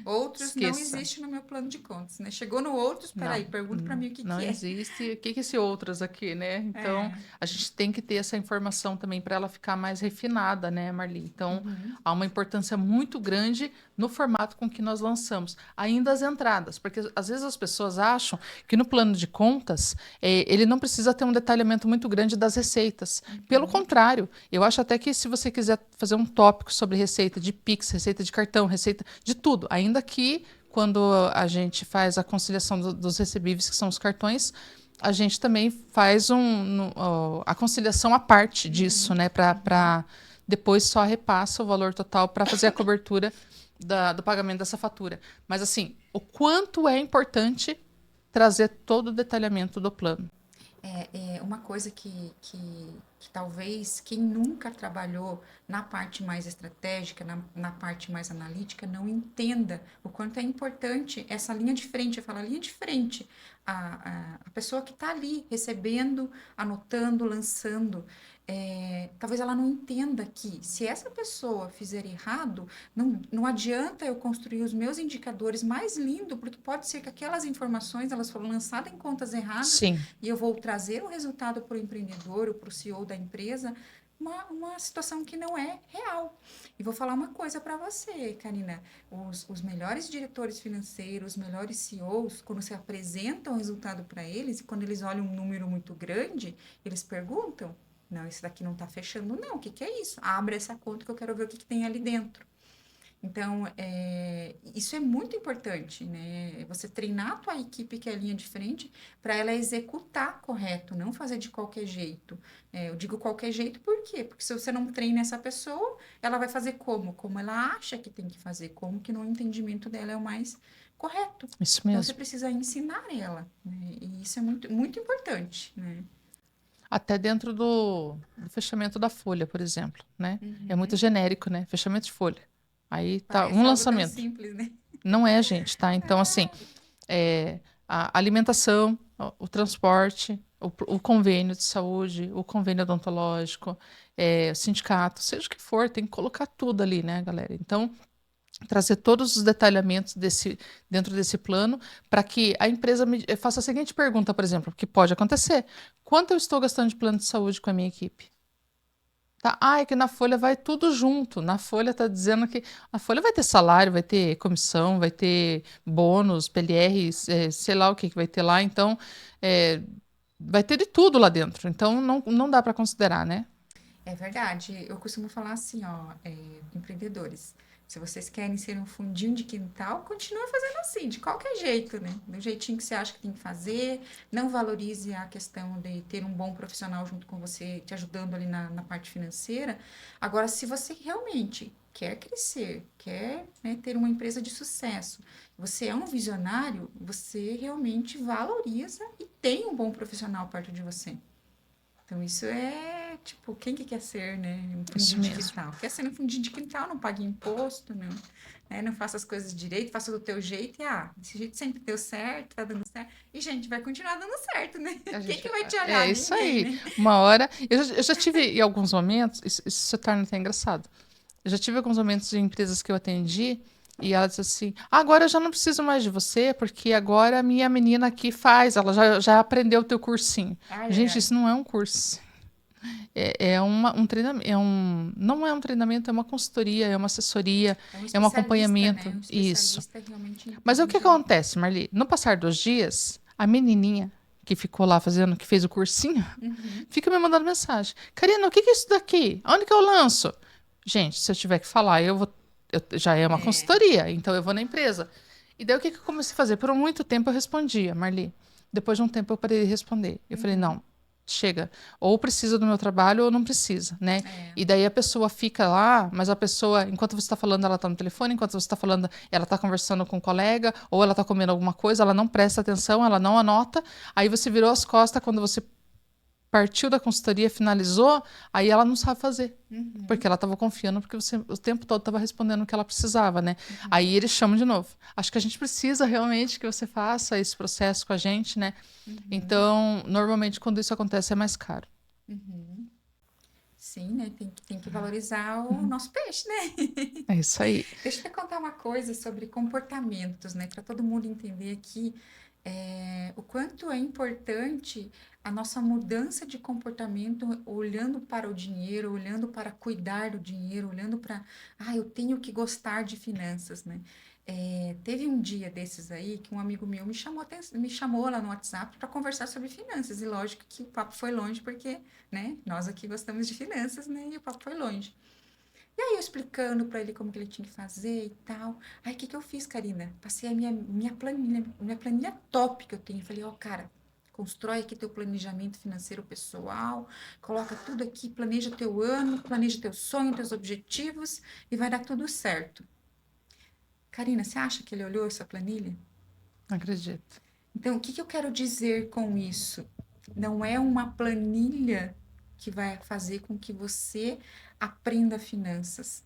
Outros não Esqueça. existe no meu plano de contas, né? Chegou no outros, Não, peraí, pergunta para mim o que não que é. existe. O que que é esse outras aqui, né? Então, É. a gente tem que ter essa informação também para ela ficar mais refinada, né, Marli? Então, Uhum. há uma importância muito grande no formato com que nós lançamos. Ainda as entradas, porque às vezes as pessoas acham que no plano de contas, ele não precisa ter um detalhamento muito grande das receitas. Pelo Uhum. contrário, eu acho até que se você quiser fazer um tópico sobre receita de Pix, receita de cartão, receita de tudo, ainda que quando a gente faz a conciliação dos recebíveis, que são os cartões, a gente também faz a conciliação à parte disso, Uhum. né? Uhum. Para depois só repassa o valor total para fazer a cobertura do pagamento dessa fatura. Mas assim, o quanto é importante trazer todo o detalhamento do plano. É uma coisa que talvez quem nunca trabalhou na parte mais estratégica, na parte mais analítica, não entenda o quanto é importante essa linha de frente. Eu falo, a linha de frente, a pessoa que está ali recebendo, anotando, lançando, talvez ela não entenda que se essa pessoa fizer errado, não adianta eu construir os meus indicadores mais lindo, porque pode ser que aquelas informações elas foram lançadas em contas erradas Sim, e eu vou trazer o resultado para o empreendedor ou para o CEO da empresa, uma situação que não é real. E vou falar uma coisa para você, Karina: os melhores diretores financeiros, os melhores CEOs, quando se apresenta o resultado para eles, e quando eles olham um número muito grande, eles perguntam: não, esse daqui não está fechando, não. O que é isso? Abre essa conta que eu quero ver o que tem ali dentro. Então, isso é muito importante, né? Você treinar a tua equipe, que é a linha de frente, para ela executar correto, não fazer de qualquer jeito. Eu digo qualquer jeito por quê? Porque se você não treina essa pessoa, ela vai fazer como? Como ela acha que tem que fazer, como que no entendimento dela é o mais correto. isso Então, você mesmo. precisa ensinar ela, né? E isso é muito, muito importante, né? Até dentro do fechamento da folha, por exemplo, né? É muito Uhum. genérico, né? Fechamento de folha. Aí tá um Parece algo tão lançamento. simples, né? Não é, gente, tá? Então, assim, a alimentação, o transporte, o convênio de saúde, o convênio odontológico, o sindicato, seja o que for, tem que colocar tudo ali, né, galera? Então, trazer todos os detalhamentos dentro desse plano, para que a empresa faça a seguinte pergunta, por exemplo, que pode acontecer: quanto eu estou gastando de plano de saúde com a minha equipe? Tá? Ah, é que na folha vai tudo junto. Na folha está dizendo que a folha vai ter salário, vai ter comissão, vai ter bônus, PLR, sei lá o que vai ter lá. Então, é, vai ter de tudo lá dentro. Então, não dá para considerar, né? É verdade. Eu costumo falar assim, ó, empreendedores, se vocês querem ser um fundinho de quintal, continua fazendo assim, de qualquer jeito, né? Do jeitinho que você acha que tem que fazer. Não valorize a questão de ter um bom profissional junto com você, te ajudando ali na parte financeira. Agora, se você realmente quer crescer, quer, né, ter uma empresa de sucesso, você é um visionário, você realmente valoriza e tem um bom profissional perto de você. Então, isso é, tipo, quem que quer ser, né? Um Isso fundinho de mesmo. quintal. Quer ser um fundinho de quintal, não pague imposto, não, né? Não faça as coisas direito, faça do teu jeito e, desse jeito sempre deu certo, tá dando certo. E, gente, vai continuar dando certo, né? A Quem gente, que vai te é olhar? isso Ninguém, aí. né? Uma hora. Eu já tive, em alguns momentos, isso se torna até engraçado. Eu já tive alguns momentos de empresas que eu atendi e ela disse assim: agora eu já não preciso mais de você, porque agora a minha menina aqui faz, ela já aprendeu o teu cursinho. Ai, ai, Gente, ai. isso não é um curso. Um treinamento. Não é um treinamento, é uma consultoria, é uma assessoria, É um é um especialista, né? acompanhamento. Um Isso. especialista realmente Mas o que entende. acontece, Marli? No passar dos dias, a menininha que ficou lá fazendo, que fez o cursinho, Uhum. fica me mandando mensagem. Karina, o que é isso daqui? Onde que eu lanço? Gente, se eu tiver que falar, já é uma É. consultoria, então eu vou na empresa. E daí o que que eu comecei a fazer? Por muito tempo eu respondia, Marli. Depois de um tempo eu parei de responder. Eu falei, Uhum. não, chega. Ou precisa do meu trabalho ou não precisa, né? É. E daí a pessoa fica lá, mas a pessoa, enquanto você está falando, ela está no telefone, enquanto você está falando, ela está conversando com um colega, ou ela está comendo alguma coisa, ela não presta atenção, ela não anota. Aí você virou as costas quando você partiu da consultoria, finalizou, aí ela não sabe fazer. Porque Uhum. ela estava confiando, porque você o tempo todo estava respondendo o que ela precisava, né? Uhum. Aí eles chamam de novo. Acho que a gente precisa realmente que você faça esse processo com a gente, né? Uhum. Então, normalmente, quando isso acontece, é mais caro. Uhum. Sim, né? Tem que valorizar o nosso peixe, né? É isso aí. Deixa eu te contar uma coisa sobre comportamentos, né? Para todo mundo entender aqui o quanto é importante a nossa mudança de comportamento olhando para o dinheiro, olhando para cuidar do dinheiro, olhando para, eu tenho que gostar de finanças, né? Teve um dia desses aí que um amigo meu me chamou lá no WhatsApp para conversar sobre finanças, e lógico que o papo foi longe, porque, né, nós aqui gostamos de finanças, né, e o papo foi longe. E aí eu explicando para ele como que ele tinha que fazer e tal. Aí o que que eu fiz, Karina? Passei a minha planilha top que eu tenho. Falei, ó, cara, constrói aqui teu planejamento financeiro pessoal, coloca tudo aqui, planeja teu ano, planeja teu sonho, teus objetivos e vai dar tudo certo. Karina, você acha que ele olhou essa planilha? Não acredito. Então, o que que eu quero dizer com isso? Não é uma planilha que vai fazer com que você aprenda finanças.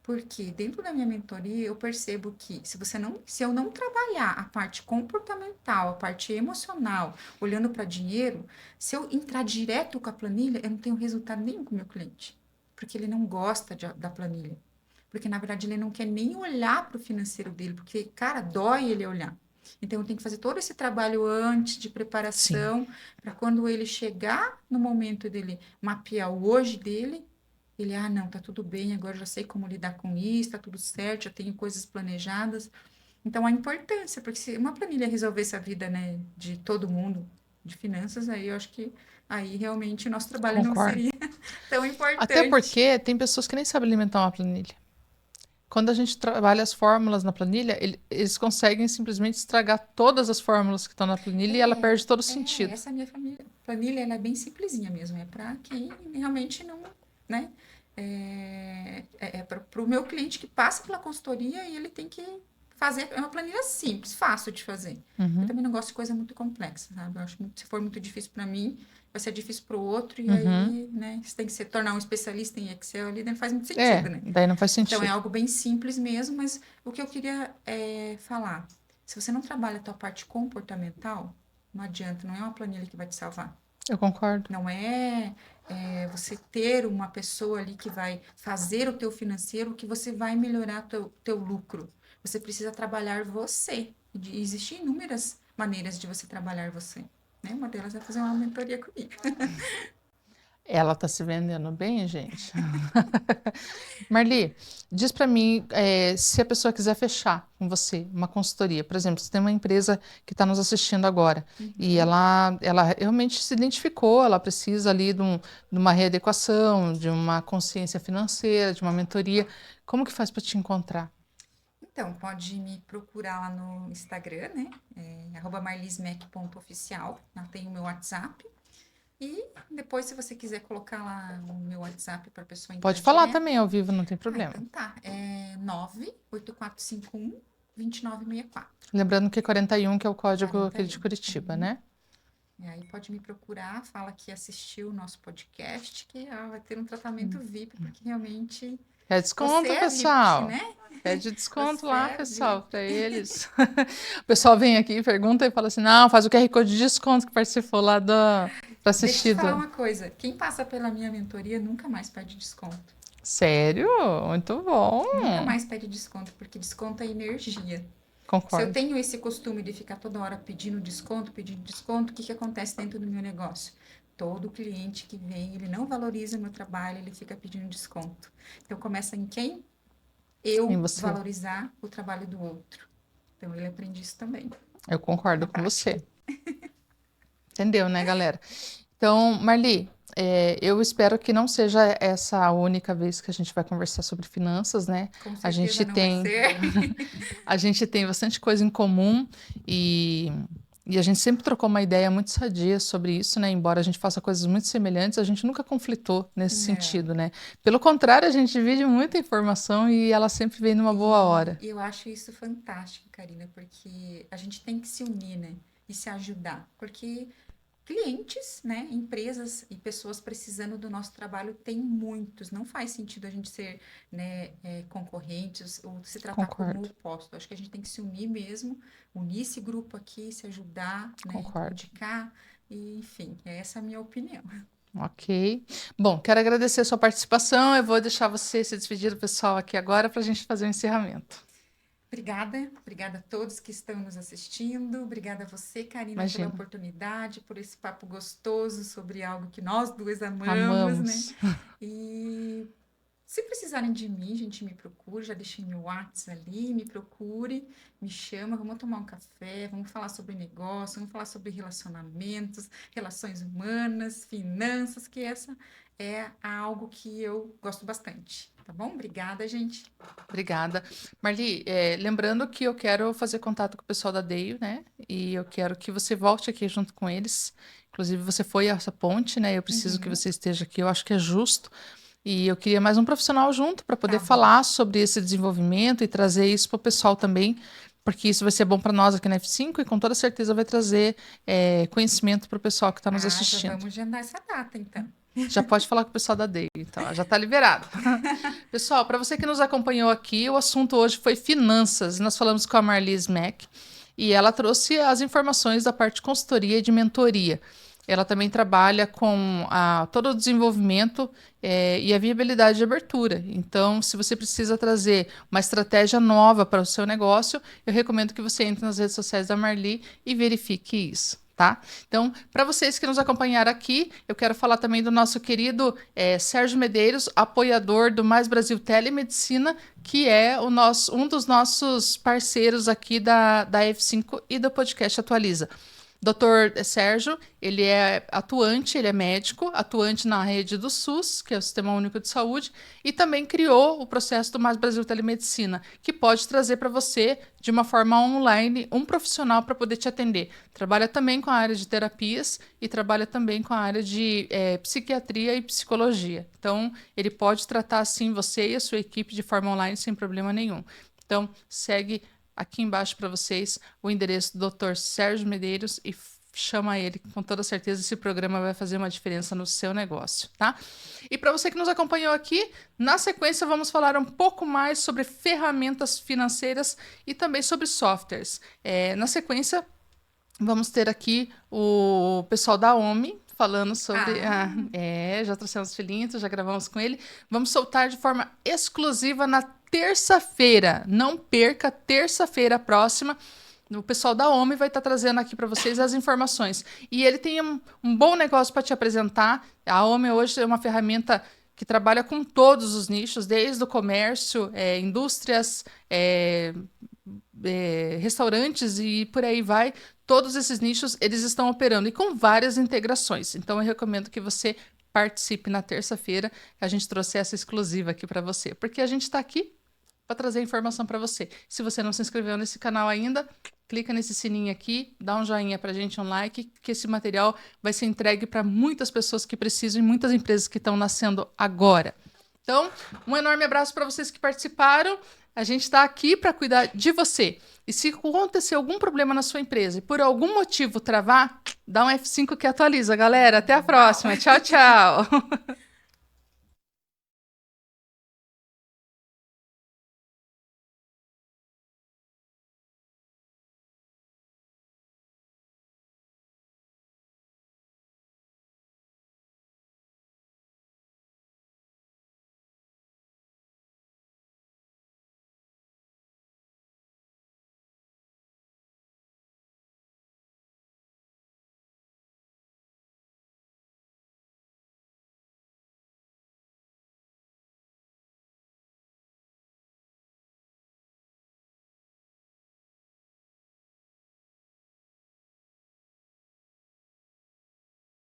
Porque dentro da minha mentoria eu percebo que se eu não trabalhar a parte comportamental, a parte emocional, olhando para dinheiro, se eu entrar direto com a planilha, eu não tenho resultado nenhum com o meu cliente, porque ele não gosta da planilha. Porque na verdade ele não quer nem olhar para o financeiro dele, porque cara, dói ele olhar. Então eu tenho que fazer todo esse trabalho antes de Sim. preparação para quando ele chegar no momento dele mapear o hoje dele, ele, não, tá tudo bem, agora eu já sei como lidar com isso, tá tudo certo, já tenho coisas planejadas. Então, a importância, porque se uma planilha resolvesse a vida, né, de todo mundo, de finanças, aí eu acho que aí realmente o nosso trabalho não Concordo. seria tão Até importante. porque tem pessoas que nem sabem alimentar uma planilha. Quando a gente trabalha as fórmulas na planilha, eles conseguem simplesmente estragar todas as fórmulas que estão na planilha e ela perde todo o sentido. Essa minha planilha, ela é bem simplesinha mesmo, é para quem realmente não, né, é para o meu cliente que passa pela consultoria e ele tem que fazer, é uma planilha simples, fácil de fazer. Eu Uhum, também não gosto de coisa muito complexa, sabe? Eu acho que se for muito difícil para mim, vai ser difícil para o outro, e uhum. aí, né, você tem que se tornar um especialista em Excel ali, não faz muito É, sentido, né? daí não faz Então, é sentido. algo bem simples mesmo, mas o que eu queria falar, se você não trabalha a tua parte comportamental, não adianta, não é uma planilha que vai te salvar. Eu concordo. Não é, você ter uma pessoa ali que vai fazer o teu financeiro que você vai melhorar teu lucro. Você precisa trabalhar você. Existem inúmeras maneiras de você trabalhar você. Né? Uma delas é fazer uma mentoria comigo. Ela tá se vendendo bem, gente. Marli, diz para mim, se a pessoa quiser fechar com você uma consultoria, por exemplo, você tem uma empresa que está nos assistindo agora e Uhum. ela realmente se identificou, ela precisa ali de uma readequação, de uma consciência financeira, de uma mentoria. Como que faz para te encontrar? Então, pode me procurar lá no Instagram, né? @marlismac.oficial. Lá tem o meu WhatsApp. E depois, se você quiser colocar lá o meu WhatsApp para a pessoa entrar Pode falar direto. também ao vivo, não tem problema. Então tá. É 98451-2964. Lembrando que 41 que é o código aqui de 41. Curitiba, Uhum. né? E aí pode me procurar, fala que assistiu o nosso podcast, que vai ter um tratamento VIP, porque realmente É você desconto, é VIP, pessoal. né? Pede desconto Você lá, é pessoal, VIP. para eles. O pessoal vem aqui, pergunta e fala assim: não, faz o QR Code de desconto que participou lá para Deixa eu te assistir. falar uma coisa. Quem passa pela minha mentoria nunca mais pede desconto. Sério? Muito bom. Nunca mais pede desconto, porque desconto é energia. Se eu Concordo. tenho esse costume de ficar toda hora pedindo desconto, o que que acontece dentro do meu negócio? Todo cliente que vem, ele não valoriza meu trabalho, ele fica pedindo desconto. Então começa em quem? E Eu você? valorizar o trabalho do outro. Então ele aprende isso também, Eu concordo na com prática. você. Entendeu, né, galera? Então, Marli, eu espero que não seja essa a única vez que a gente vai conversar sobre finanças, né? Com A certeza gente não vai tem ser. A gente tem bastante coisa em comum e a gente sempre trocou uma ideia muito sadia sobre isso, né? Embora a gente faça coisas muito semelhantes, a gente nunca conflitou nesse Não. sentido, né? Pelo contrário, a gente divide muita informação e ela sempre vem numa boa hora. E eu acho isso fantástico, Karina, porque a gente tem que se unir, né? E se ajudar. Porque clientes, né, empresas e pessoas precisando do nosso trabalho tem muitos. Não faz sentido a gente ser, né, concorrentes ou se tratar como Concordo, oposto. Acho que a gente tem que se unir mesmo, unir esse grupo aqui, se ajudar, né, concordo. indicar, e, enfim, essa é a minha opinião. Ok. Bom, quero agradecer a sua participação. Eu vou deixar você se despedir do pessoal aqui agora para a gente fazer o encerramento. Obrigada a todos que estão nos assistindo. Obrigada a você, Karina, pela Imagina, oportunidade, por esse papo gostoso sobre algo que nós duas amamos, né? amamos. E se precisarem de mim, gente, me procure, já deixei meu WhatsApp ali, me procure, me chama, vamos tomar um café, vamos falar sobre negócio, vamos falar sobre relacionamentos, relações humanas, finanças, que essa é algo que eu gosto bastante, tá bom? Obrigada, gente. Obrigada. Marli, lembrando que eu quero fazer contato com o pessoal da DEIO, né? E eu quero que você volte aqui junto com eles. Inclusive, você foi essa ponte, né? Eu preciso que Uhum, você esteja aqui, eu acho que é justo. E eu queria mais um profissional junto para poder tá bom. falar sobre esse desenvolvimento e trazer isso para o pessoal também, porque isso vai ser bom para nós aqui na F5 e com toda certeza vai trazer conhecimento para o pessoal que está nos Ah, já assistindo. vamos agendar essa data, então. Já pode falar com o pessoal da DEIO, então, ó, já está liberado. Pessoal, para você que nos acompanhou aqui, o assunto hoje foi finanças. Nós falamos com a Marlise Mack e ela trouxe as informações da parte de consultoria e de mentoria. Ela também trabalha com todo o desenvolvimento e a viabilidade de abertura. Então, se você precisa trazer uma estratégia nova para o seu negócio, eu recomendo que você entre nas redes sociais da Marli e verifique isso. Tá? Então, para vocês que nos acompanharam aqui, eu quero falar também do nosso querido Sérgio Medeiros, apoiador do Mais Brasil Telemedicina, que é um dos nossos parceiros aqui da F5 e do podcast Atualiza. Doutor Sérgio, ele é atuante, ele é médico, atuante na rede do SUS, que é o Sistema Único de Saúde, e também criou o processo do Mais Brasil Telemedicina, que pode trazer para você, de uma forma online, um profissional para poder te atender. Trabalha também com a área de terapias e trabalha também com a área de psiquiatria e psicologia. Então, ele pode tratar, assim, você e a sua equipe de forma online sem problema nenhum. Então, segue aqui embaixo para vocês o endereço do Dr. Sérgio Medeiros e chama ele, com toda certeza esse programa vai fazer uma diferença no seu negócio, tá? E para você que nos acompanhou aqui, na sequência vamos falar um pouco mais sobre ferramentas financeiras e também sobre softwares. Na sequência, vamos ter aqui o pessoal da OMI falando sobre... já trouxemos o Filinto, já gravamos com ele. Vamos soltar de forma exclusiva na terça-feira. Não perca, terça-feira próxima. O pessoal da OMI vai estar trazendo aqui para vocês as informações. E ele tem um bom negócio para te apresentar. A OMI hoje é uma ferramenta que trabalha com todos os nichos, desde o comércio, indústrias, restaurantes e por aí vai. Todos esses nichos, eles estão operando e com várias integrações. Então, eu recomendo que você participe na terça-feira, que a gente trouxe essa exclusiva aqui para você. Porque a gente está aqui para trazer informação para você. Se você não se inscreveu nesse canal ainda, clica nesse sininho aqui, dá um joinha para a gente, um like, que esse material vai ser entregue para muitas pessoas que precisam e muitas empresas que estão nascendo agora. Então, um enorme abraço para vocês que participaram. A gente está aqui para cuidar de você. E se acontecer algum problema na sua empresa e por algum motivo travar, dá um F5 que atualiza, galera. Até a próxima. Tchau, tchau.